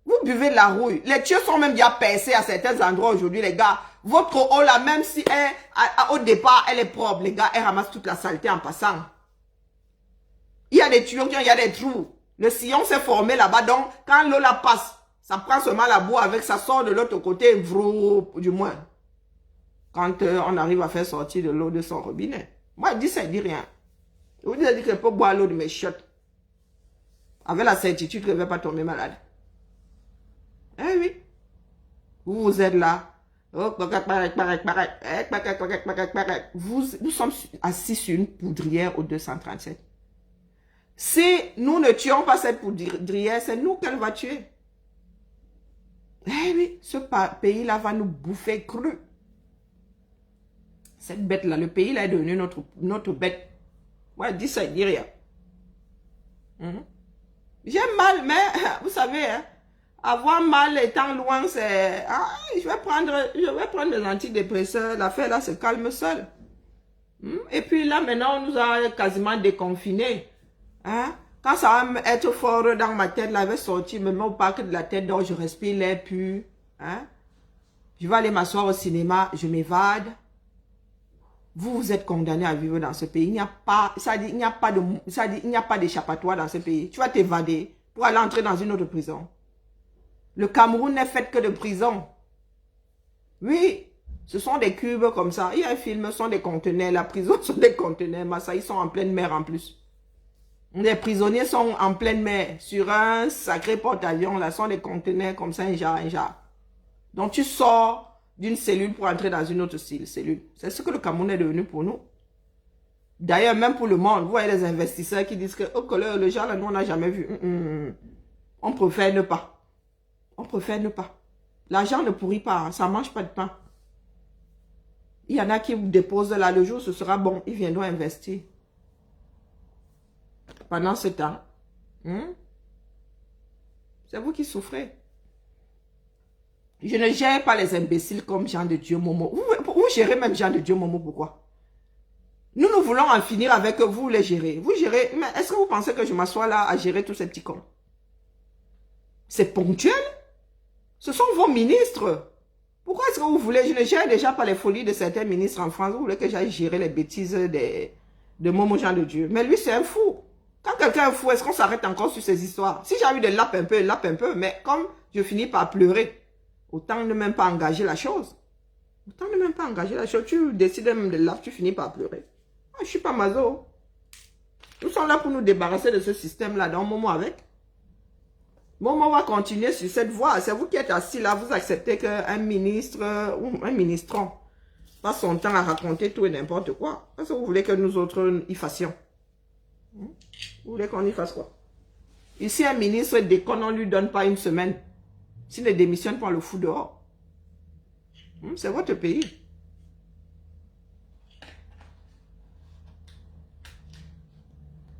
Vous buvez de la rouille. Les tuyaux sont même déjà percés à certains endroits aujourd'hui, les gars. Votre eau là, même si au départ, elle est propre, les gars, elle ramasse toute la saleté en passant. Il y a des tuyaux, il y a des trous. Le sillon s'est formé là-bas, donc quand l'eau la passe, ça prend seulement la boue avec, ça sort de l'autre côté, du moins. Quand on arrive à faire sortir de l'eau de son robinet. Moi, je dis ça, je dis rien. Je vous dis que je peux boire l'eau de mes chiottes. Avec la certitude que je ne vais pas tomber malade. Eh oui. Vous êtes là. Nous sommes assis sur une poudrière au 237. Si nous ne tuons pas cette poudrière, c'est nous qu'elle va tuer. Eh oui, ce pays-là va nous bouffer cru. Cette bête-là, le pays-là est devenu notre bête. Ouais, dis ça, dis rien. J'ai mal, mais vous savez, hein, avoir mal étant loin, c'est... Ah, je vais prendre des antidépresseurs, l'affaire là se calme seule. Et puis là, maintenant, on nous a quasiment déconfinés. Hein? Quand ça va être fort dans ma tête, là, je vais sortir, me mettre au parc de la tête, donc je respire l'air pur. Hein? Je vais aller m'asseoir au cinéma, je m'évade. Vous êtes condamné à vivre dans ce pays. Il n'y a pas, il n'y a pas d'échappatoire dans ce pays. Tu vas t'évader pour aller entrer dans une autre prison. Le Cameroun n'est fait que de prison. Oui, ce sont des cubes comme ça. Il y a un film, ce sont des conteneurs. La prison sont des conteneurs. Massa, ils sont en pleine mer en plus. Les prisonniers sont en pleine mer. Sur un sacré porte-avions, là, sont des conteneurs comme ça, un genre. Donc tu sors d'une cellule pour entrer dans une autre cellule. C'est ce que le Cameroun est devenu pour nous. D'ailleurs, même pour le monde, vous voyez les investisseurs qui disent que oh, le genre là, nous, on n'a jamais vu. On préfère ne pas. On préfère ne pas. L'argent ne pourrit pas, hein, ça ne mange pas de pain. Il y en a qui vous déposent là, le jour ce sera bon, ils viendront investir. Pendant ce temps, c'est vous qui souffrez. Je ne gère pas les imbéciles comme Jean de Dieu Momo. Vous gérez même Jean de Dieu Momo, pourquoi? Nous voulons en finir avec vous, les gérer. Vous gérez, mais est-ce que vous pensez que je m'assois là à gérer tous ces petits cons? C'est ponctuel? Ce sont vos ministres. Pourquoi est-ce que vous voulez? Je ne gère déjà pas les folies de certains ministres en France. Vous voulez que j'aille gérer les bêtises de Momo Jean de Dieu? Mais lui, c'est un fou. Quand quelqu'un est fou, est-ce qu'on s'arrête encore sur ces histoires? Si j'ai envie de lappe un peu. Mais comme je finis par pleurer, autant ne même pas engager la chose. Autant ne même pas engager la chose. Tu décides même de lappe, tu finis par pleurer. Moi, je ne suis pas maso. Nous sommes là pour nous débarrasser de ce système-là dans un moment avec. Momo va continuer sur cette voie. C'est vous qui êtes assis là, vous acceptez qu'un ministre ou un ministron passe son temps à raconter tout et n'importe quoi. Parce que vous voulez que nous autres y fassions. Vous voulez qu'on y fasse quoi? Ici, un ministre déconne, on ne lui donne pas une semaine. S'il ne démissionne pas, on le fout dehors. C'est votre pays.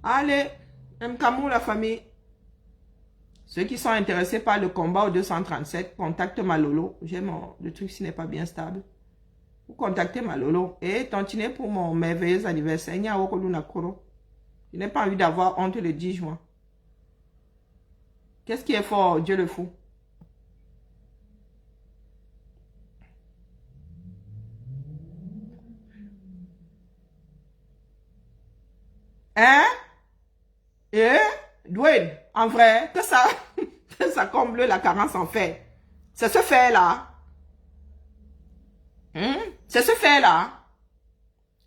Allez, Mkamou, la famille. Ceux qui sont intéressés par le combat au 237, contactent Malolo. Le truc s'il n'est pas bien stable. Vous contactez Malolo et continuez pour mon merveilleux anniversaire. Je n'ai pas envie d'avoir honte le 10 juin. Qu'est-ce qui est fort, Dieu le fou? Hein? Dwayne, en vrai, que ça, que ça comble la carence en fait. C'est ce fait-là. C'est ce fait-là.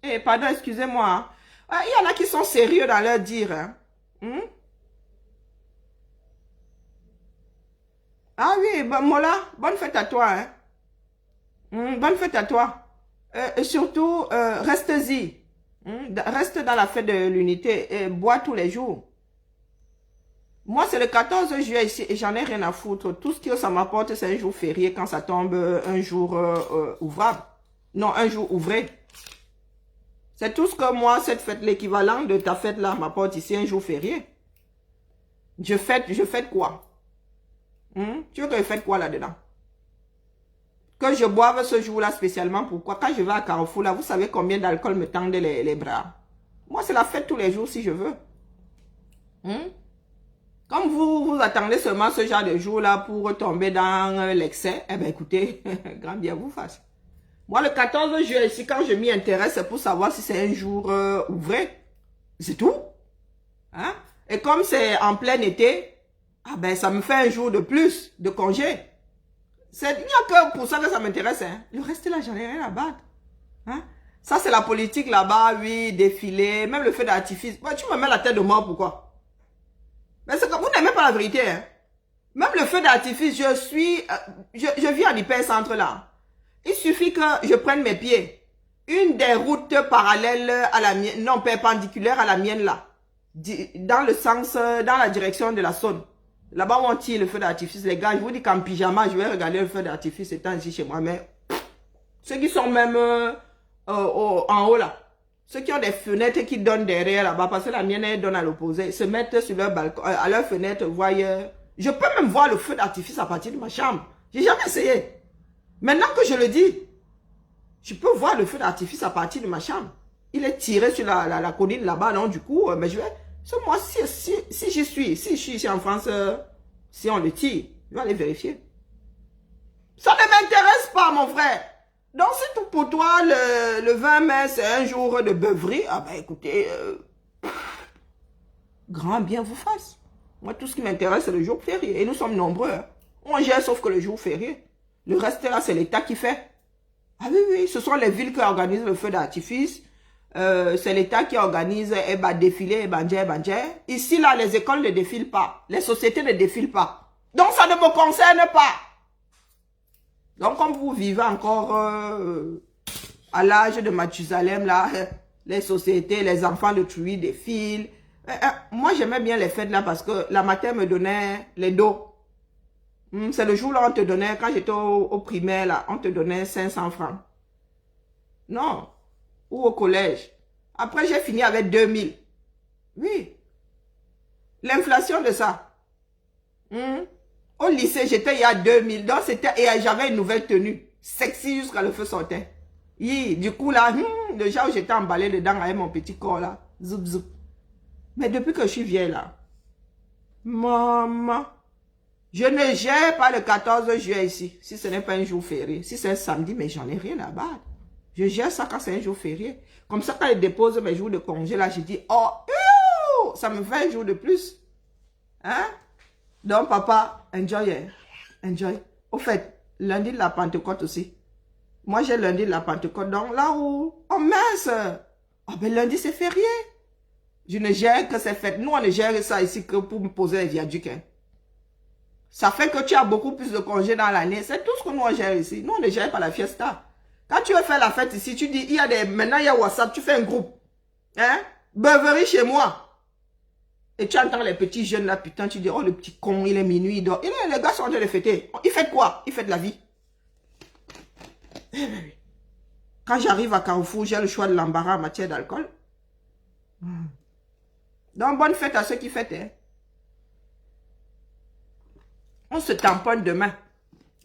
Eh, pardon, excusez-moi. Il y en a qui sont sérieux dans leur dire. Ah oui, Mola, bonne fête à toi. Bonne fête à toi. Et surtout, reste-y. Reste dans la fête de l'unité et bois tous les jours. Moi, c'est le 14 juillet ici et j'en ai rien à foutre. Tout ce que ça m'apporte, c'est un jour férié quand ça tombe un jour ouvrable. Non, un jour ouvré. C'est tout ce que moi, cette fête, l'équivalent de ta fête là, m'apporte ici un jour férié. Je fête quoi? Tu veux que je fête quoi là-dedans? Que je boive ce jour-là spécialement, pourquoi? Quand je vais à Carrefour, là, vous savez combien d'alcool me tendent les bras. Moi, c'est la fête tous les jours si je veux. Comme vous attendez seulement ce genre de jour-là pour tomber dans l'excès, eh bien écoutez, grand bien vous fasse. Moi, le 14 juillet ici, quand je m'y intéresse, c'est pour savoir si c'est un jour ouvré. C'est tout. Et comme c'est en plein été, ah ben ça me fait un jour de plus de congé. Il n'y a que pour ça que ça m'intéresse. Le reste là, j'en ai rien à battre. Ça, c'est la politique là-bas, oui, défilé, même le feu d'artifice. Tu me mets la tête de mort, pourquoi? Mais c'est que vous n'aimez pas la vérité. Même le feu d'artifice, je vis en hypercentre là. Il suffit que je prenne mes pieds. Une des routes parallèles à la mienne, non, perpendiculaire à la mienne là. Dans le sens, dans la direction de la Saône. Là-bas où on tire le feu d'artifice, les gars, je vous dis qu'en pyjama, je vais regarder le feu d'artifice étant ici chez moi. Mais ceux qui sont même en haut là, ceux qui ont des fenêtres qui donnent derrière là-bas, parce que la mienne elle donne à l'opposé, se mettent sur leur balcon, à leur fenêtre, voyez. Je peux même voir le feu d'artifice à partir de ma chambre. J'ai jamais essayé. Maintenant que je le dis, je peux voir le feu d'artifice à partir de ma chambre. Il est tiré sur la colline là-bas, donc du coup, mais je vais... Moi, si je suis ici en France, si on le tire, je vais aller vérifier. Ça ne m'intéresse pas, mon frère. Donc, c'est tout pour toi, le 20 mai, c'est un jour de beuverie. Ah ben, écoutez, grand bien vous fasse. Moi, tout ce qui m'intéresse, c'est le jour férié. Et nous sommes nombreux. On gère sauf que le jour férié. Le reste, là, c'est l'État qui fait. Ah oui, oui, ce sont les villes qui organisent le feu d'artifice. C'est l'État qui organise défilé, Ici, là, les écoles ne défilent pas. Les sociétés ne défilent pas. Donc, ça ne me concerne pas. Donc, comme vous vivez encore à l'âge de Mathusalem, là, les sociétés, les enfants de Truy défilent. Moi, j'aimais bien les fêtes, là, parce que la matin me donnait les dos. C'est le jour là, on te donnait, quand j'étais au primaire, là, on te donnait 500 francs. Non. Ou au collège. Après, j'ai fini avec 2000. Oui. L'inflation de ça. Au lycée, j'étais il y a 2000. Donc, et j'avais une nouvelle tenue. Sexy jusqu'à le feu sortait. Oui, du coup, là, déjà où j'étais emballé dedans avec mon petit corps, là. Zoup, zoup. Mais depuis que je suis vieille, là. Maman. Je ne gère pas le 14 juillet ici. Si ce n'est pas un jour férié. Si c'est un samedi, mais j'en ai rien à battre. Je gère ça quand c'est un jour férié. Comme ça, quand je dépose mes jours de congé, là, je dis, oh, ça me fait un jour de plus. Donc, papa, enjoy. Enjoy. Au fait, lundi de la Pentecôte aussi. Moi, j'ai lundi de la Pentecôte. Donc, là où, oh mince. Oh, ben lundi, c'est férié. Je ne gère que ces fêtes. Nous, on ne gère ça ici que pour me poser les viaducs. Ça fait que tu as beaucoup plus de congés dans l'année. C'est tout ce que nous, on gère ici. Nous, on ne gère pas la fiesta. Quand tu veux faire la fête ici, tu dis, maintenant il y a WhatsApp, tu fais un groupe. Hein? Beverly chez moi. Et tu entends les petits jeunes là, putain, tu dis, oh le petit con, il est minuit, il dort. Les gars sont en train de fêter. Il fait quoi? Il fait de la vie. Quand j'arrive à Carrefour, j'ai le choix de l'embarras en matière d'alcool. Donc, bonne fête à ceux qui fêtent. Hein. On se tamponne demain.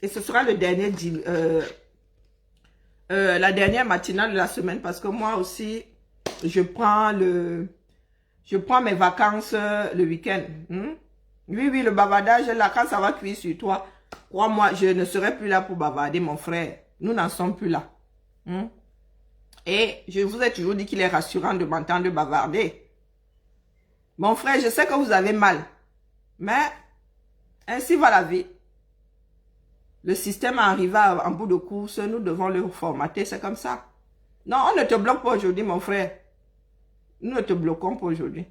Et ce sera le dernier, la dernière matinale de la semaine. Parce que moi aussi, je prends mes vacances le week-end. Oui, le bavardage, là, quand ça va cuire sur toi, crois-moi, je ne serai plus là pour bavarder, mon frère. Nous n'en sommes plus là. Et je vous ai toujours dit qu'il est rassurant de m'entendre bavarder. Mon frère, je sais que vous avez mal. Mais, ainsi va la vie. Le système arrive en bout de course, nous devons le formater, c'est comme ça. Non, on ne te bloque pas aujourd'hui, mon frère. Nous ne te bloquons pas aujourd'hui.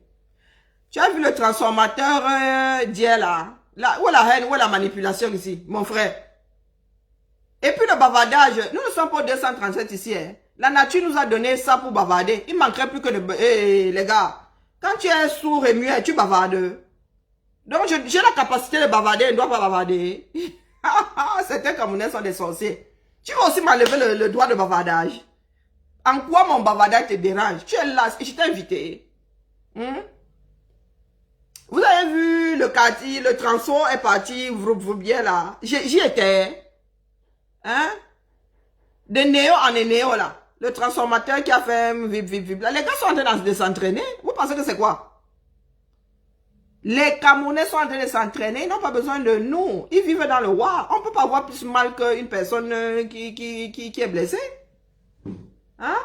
Tu as vu le transformateur d'hier là? Où est la haine, où est la manipulation ici, mon frère? Et puis le bavardage, nous ne sommes pas 237 ici. Hein. La nature nous a donné ça pour bavarder. Il manquerait plus que de... les gars, quand tu es sourd et muet, tu bavardes. Donc j'ai la capacité de bavarder, je ne dois pas bavarder. Certains Camerounais sont des sorciers. Tu vas aussi m'enlever le droit de bavardage. En quoi mon bavardage te dérange? Tu es là, je t'ai invité. Vous avez vu le quartier, le transport est parti, vous bien là. J'y étais. Hein? De néo en néo là. Le transformateur qui a fait vip. Là, les gars sont en train de s'entraîner. Vous pensez que c'est quoi? Les Camerounais sont en train de s'entraîner. Ils n'ont pas besoin de nous. Ils vivent dans le roi. On ne peut pas avoir plus mal qu'une personne qui est blessée. Hein?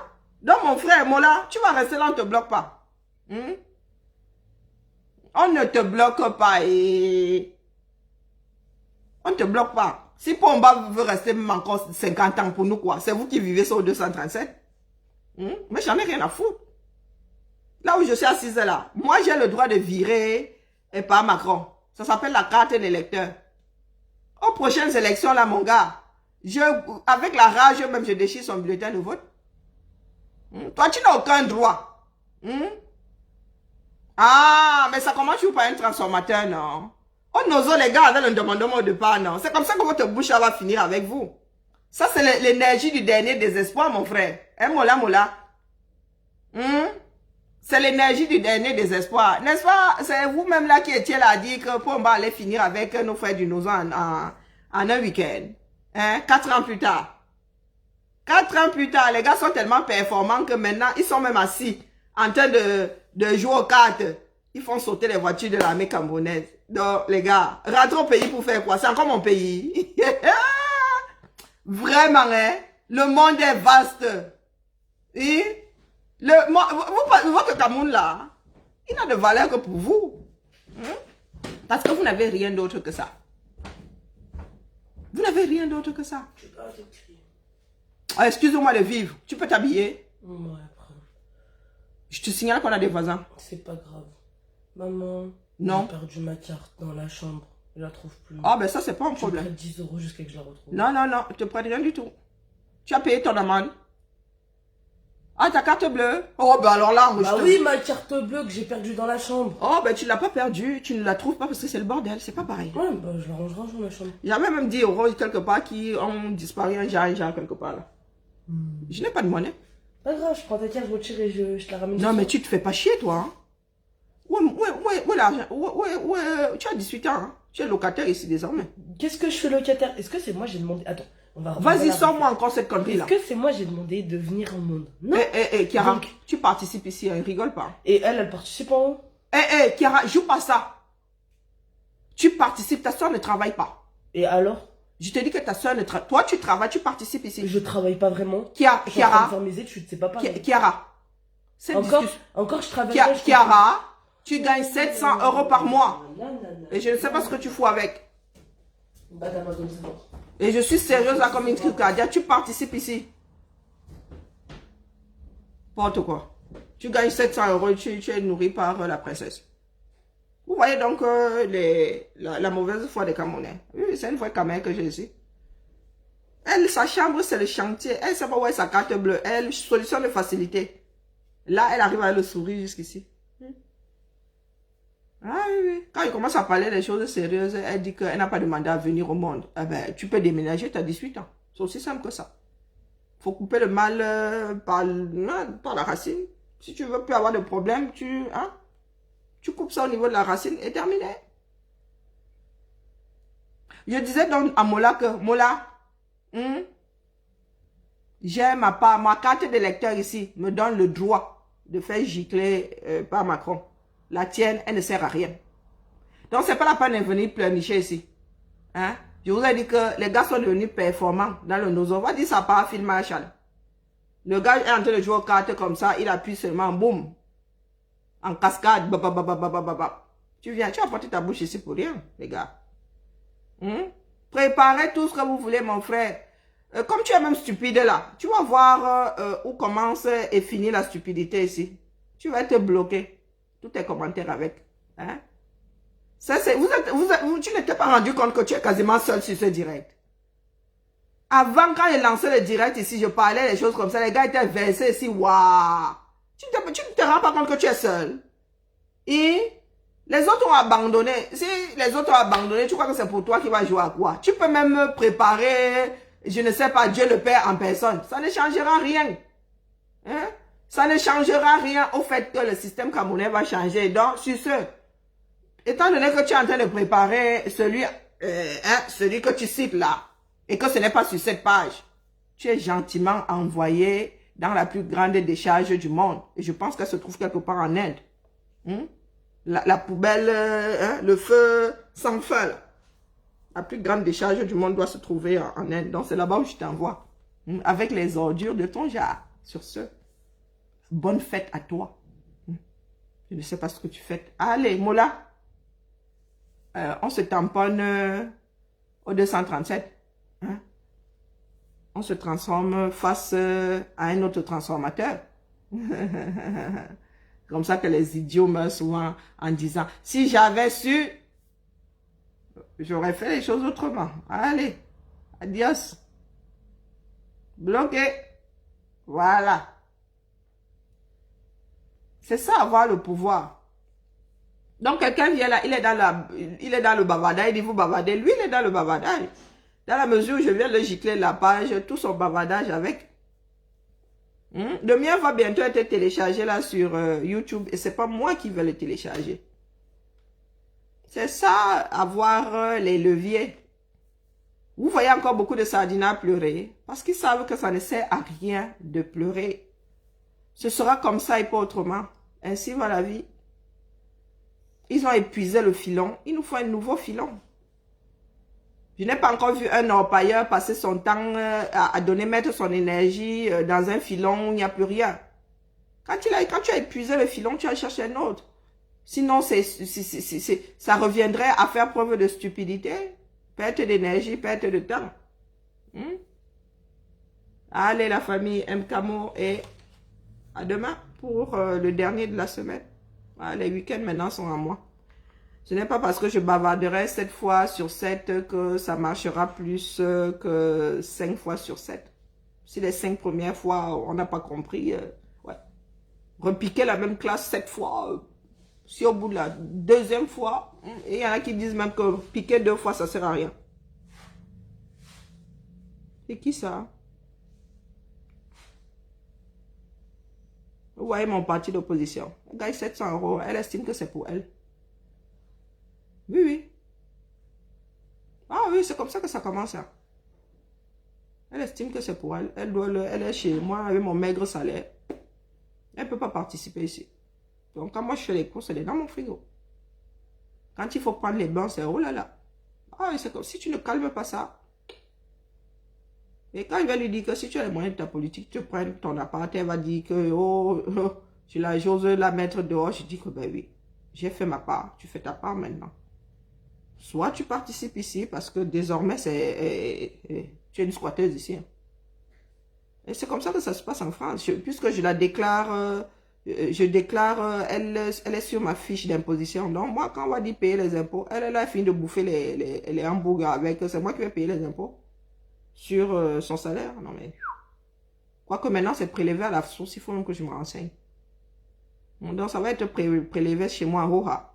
Donc mon frère Mola, tu vas rester là, on ne te bloque pas. On ne te bloque pas. On ne te bloque pas. Si Pomba veut rester même encore 50 ans pour nous, quoi, c'est vous qui vivez sur 237. Mais j'en ai rien à foutre. Là où je suis assise là, moi j'ai le droit de virer et pas Macron. Ça s'appelle la carte d'électeur. Aux prochaines élections là, mon gars, avec la rage, même je déchire son bulletin de vote. Toi, tu n'as aucun droit. Ah, mais ça commence par un transformateur, non? Oh, nos les gars avaient un demandement de part, non? C'est comme ça que votre bouche va finir avec vous. Ça, c'est l'énergie du dernier désespoir, mon frère. Hein, Mola? C'est l'énergie du dernier désespoir. N'est-ce pas? C'est vous-même là qui étiez là à dire que Pomba allait finir avec nos frères du Nozo en un week-end. Hein? 4 ans plus tard. 4 ans plus tard, les gars sont tellement performants que maintenant, ils sont même assis en train de jouer aux cartes. Ils font sauter les voitures de l'armée camerounaise. Donc, les gars, rentrez au pays pour faire quoi? C'est encore mon pays. Vraiment, hein? Le monde est vaste. Et votre Cameroun, là, il n'a de valeur que pour vous. Parce que vous n'avez rien d'autre que ça. Vous n'avez rien d'autre que ça. Ah, excuse-moi de vivre. Tu peux t'habiller? Ouais, après. Je te signale qu'on a des voisins. C'est pas grave. Maman, non. J'ai perdu ma carte dans la chambre. Je la trouve plus. Ah, ben ça, c'est pas un problème. Je prête 10 € jusqu'à que je la retrouve. Non, je te prête rien du tout. Tu as payé ton amende. Ah, ta carte bleue? Oh, ben alors là, bah oui, ma carte bleue que j'ai perdue dans la chambre. Oh, ben tu l'as pas perdue. Tu ne la trouves pas parce que c'est le bordel. C'est pas pareil. Ouais, bah je la rangerai dans la chambre. J'avais même 10 € quelque part qui ont disparu un genre quelque part là. Je n'ai pas de monnaie. Pas grave, je prends ta carte, je retire et je te la ramène. Non, mais tu te fais pas chier, toi. Hein? Ouais, l'argent. Ouais, tu as 18 ans. Hein? Tu es locataire ici désormais. Qu'est-ce que je fais locataire? Est-ce que c'est moi j'ai demandé... Attends, on va... Vas-y, sors-moi encore cette connerie là. Est-ce que c'est moi j'ai demandé de venir au monde? Non. Kiara, donc... tu participes ici, hein, rigole pas. Et elle participe en haut? Kiara, joue pas ça. Tu participes, ta soeur ne travaille pas. Et alors? Je te dis que ta soeur ne travaille. Toi, tu travailles, tu participes ici. Je travaille pas vraiment. Kiara. Je suis en train de faire mes études, c'est pas pareil. Kiara. Encore je travaille. Kiara, tu gagnes 700 € par mois. Et je ne sais pas ce que tu fous avec. Et je suis sérieuse là comme une truc cardiaque. Tu participes ici. Porte quoi. Tu gagnes 700 €, tu es nourri par la princesse. Vous voyez donc la mauvaise foi des Camerounais. Oui, c'est une fois Cameroun que j'ai ici. Elle Elle, sa chambre, c'est le chantier. Elle sait pas où est sa carte bleue. Elle, solution de facilité. Là, elle arrive à le sourire jusqu'ici. Ah oui, oui. Quand il commence à parler des choses sérieuses, elle dit qu'elle n'a pas demandé à venir au monde. Eh ben, tu peux déménager, tu as 18 ans. C'est aussi simple que ça. Faut couper le mal par la racine. Si tu veux plus avoir de problème, tu coupes ça au niveau de la racine et terminé. Je disais donc à Mola que, Mola, j'ai ma carte d'électeur ici, me donne le droit de faire gicler par Macron. La tienne, elle ne sert à rien. Donc, c'est pas la peine de venir pleurnicher ici. Hein? Je vous ai dit que les gars sont devenus performants dans le nozo. On va dire ça par Phil Marshall. Le gars est en train de jouer aux cartes comme ça, il appuie seulement, boum. En cascade, Tu viens, tu as porté ta bouche ici pour rien, les gars. Préparez tout ce que vous voulez, mon frère. Comme tu es même stupide là, tu vas voir où commence et finit la stupidité ici. Tu vas être bloqué. Tous tes commentaires avec. Hein? Tu n'étais pas rendu compte que tu es quasiment seul sur ce direct. Avant, quand j'ai lancé le direct ici, je parlais des choses comme ça. Les gars étaient versés ici. Waouh! Tu ne te rends pas compte que tu es seul. Et les autres ont abandonné. Si les autres ont abandonné, tu crois que c'est pour toi qui va jouer à quoi? Tu peux même préparer, je ne sais pas, Dieu le Père en personne. Ça ne changera rien. Hein? Ça ne changera rien au fait que le système camerounais va changer. Donc, sur ce, étant donné que tu es en train de préparer celui que tu cites là, et que ce n'est pas sur cette page, tu es gentiment envoyé dans la plus grande décharge du monde. Et je pense qu'elle se trouve quelque part en Inde. La poubelle, le feu sans feu. Là. La plus grande décharge du monde doit se trouver en Inde. Donc, c'est là-bas où je t'envoie. Avec les ordures de ton genre. Sur ce. Bonne fête à toi. Je ne sais pas ce que tu fais. Allez, Mola. On se tamponne au 237. Hein? On se transforme face à un autre transformateur. Comme ça que les idiots meurent souvent en disant « Si j'avais su, j'aurais fait les choses autrement. » Allez, adios. Bloqué. Voilà. C'est ça, avoir le pouvoir. Donc, quelqu'un vient là, il est dans le bavardage, il dit, vous bavardez. Lui, il est dans le bavardage. Dans la mesure où je viens de gicler la page, tout son bavardage avec. Le mien va bientôt être téléchargé là sur YouTube et c'est pas moi qui vais le télécharger. C'est ça, avoir les leviers. Vous voyez encore beaucoup de sardinats pleurer parce qu'ils savent que ça ne sert à rien de pleurer. Ce sera comme ça et pas autrement. Ainsi va la vie. Ils ont épuisé le filon. Il nous faut un nouveau filon. Je n'ai pas encore vu un orpailleur passer son temps à mettre son énergie dans un filon où il n'y a plus rien. Quand tu as épuisé le filon, tu vas chercher un autre. Sinon, ça reviendrait à faire preuve de stupidité, perte d'énergie, perte de temps. Allez, la famille MKMO et à demain pour le dernier de la semaine. Les week-ends maintenant sont à moi. Ce n'est pas parce que je bavarderai 7 fois sur 7 que ça marchera plus que 5 fois sur 7. Si les 5 premières fois, on n'a pas compris, ouais. Repiquer la même classe 7 fois, si au bout de la deuxième fois, et il y en a qui disent même que piquer 2 fois, ça ne sert à rien. C'est qui ça? Vous voyez mon parti d'opposition. Elle gagne 700 €, elle estime que c'est pour elle. Oui, oui. Ah oui, c'est comme ça que ça commence. Hein. Elle estime que c'est pour elle. Elle est chez moi avec mon maigre salaire. Elle ne peut pas participer ici. Donc, quand moi je fais les courses, elle est dans mon frigo. Quand il faut prendre les bains, c'est oh là là. Ah oui, c'est comme si tu ne calmes pas ça. Et quand il va lui dire que si tu as les moyens de ta politique, tu prends ton appart, elle va dire que j'ose la mettre dehors. Je dis que ben oui, j'ai fait ma part. Tu fais ta part maintenant. Soit tu participes ici parce que désormais, tu es une squatteuse ici. Hein. Et c'est comme ça que ça se passe en France. Puisque je la déclare, elle est sur ma fiche d'imposition. Donc moi, quand on va dire payer les impôts, elle a fini de bouffer les hamburgers avec, c'est moi qui vais payer les impôts. sur son salaire. Non mais... Quoique maintenant, c'est prélevé à la source, il faut même que je me renseigne. Donc, ça va être prélevé chez moi, Roha.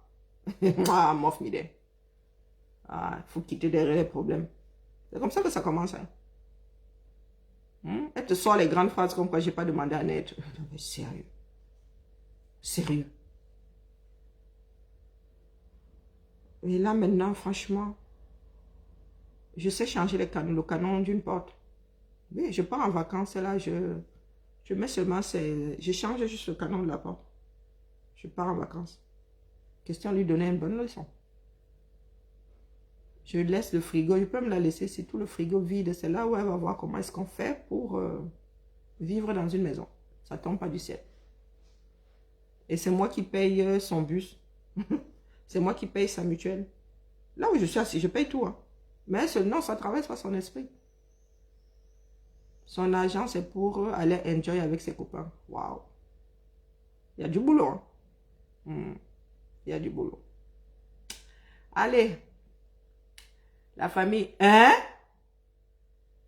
Ah, mof mide. Ah, il faut quitter derrière les problèmes. C'est comme ça que ça commence. Hein. Elle te sort les grandes phrases comme quoi j'ai pas demandé à naître. Mais sérieux. Sérieux. Et là, maintenant, franchement, je sais changer le canon d'une porte. Oui, je pars en vacances et là, je mets seulement je change juste le canon de la porte. Je pars en vacances. Question de lui donner une bonne leçon. Je laisse le frigo, je peux me la laisser si tout le frigo vide. C'est là où elle va voir comment est-ce qu'on fait pour vivre dans une maison. Ça tombe pas du ciel. Et c'est moi qui paye son bus. C'est moi qui paye sa mutuelle. Là où je suis assis, je paye tout. Hein. Mais non, ça traverse pas son esprit. Son argent, c'est pour aller enjoy avec ses copains. Waouh. Il y a du boulot. Hein. Il y a du boulot. Allez. La famille. Hein?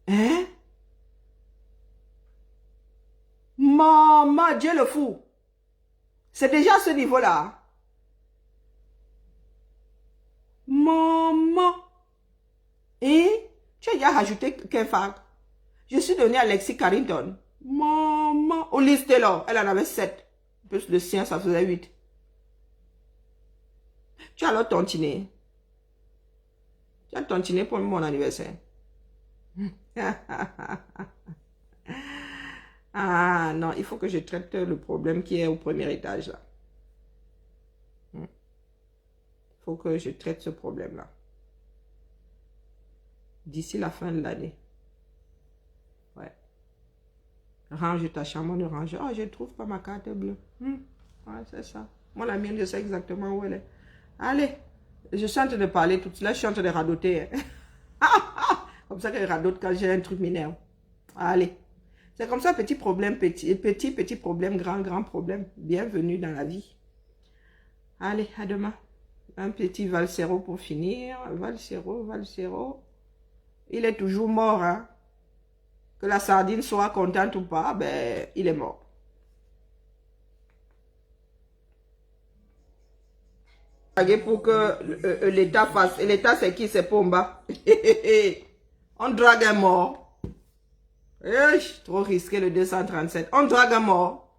Hein? Maman, Dieu le fou. C'est déjà à ce niveau-là. Maman. Et tu as déjà rajouté qu'un fac. Je suis donné à Lexi Carrington. Maman. Au liste là, elle en avait 7. Plus le sien, ça faisait 8. Tu as alors tontiné. Tu as tontiné pour mon anniversaire. Ah non, il faut que je traite le problème qui est au premier étage là. Il faut que je traite ce problème là. D'ici la fin de l'année. Ouais. Range ta chambre, ne range. Oh, je ne trouve pas ma carte bleue. Ouais, c'est ça. Moi, la mienne, je sais exactement où elle est. Allez, je suis en train de parler tout cela, je suis en train de radoter. Hein. Comme ça que je radote quand j'ai un truc mineur. Allez. C'est comme ça, petit problème, petit problème, grand problème. Bienvenue dans la vie. Allez, à demain. Un petit Valsero pour finir. Valsero. Il est toujours mort, hein. Que la sardine soit contente ou pas, ben, il est mort. Pour que l'État fasse. Et l'État, c'est qui? C'est Pomba. On drague un mort. Trop risqué le 237. On drague un mort.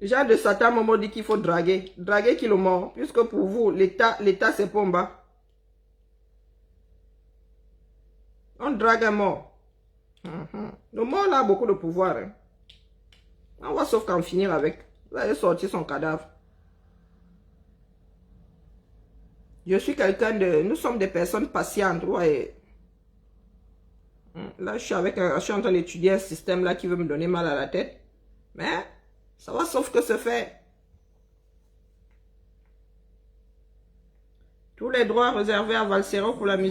Jean de Satan Momo dit qu'il faut draguer. Draguer qui le mort. Puisque pour vous, l'État c'est Pomba. On drague un mort. Le mort là a beaucoup de pouvoir. Hein. On va sauf qu'en finir avec. Vous allez sortir son cadavre. Je suis quelqu'un de... Nous sommes des personnes patientes. Ouais. Là, je suis en train d'étudier un système là qui veut me donner mal à la tête. Mais ça va sauf que se fait. Tous les droits réservés à Valsero pour la musique.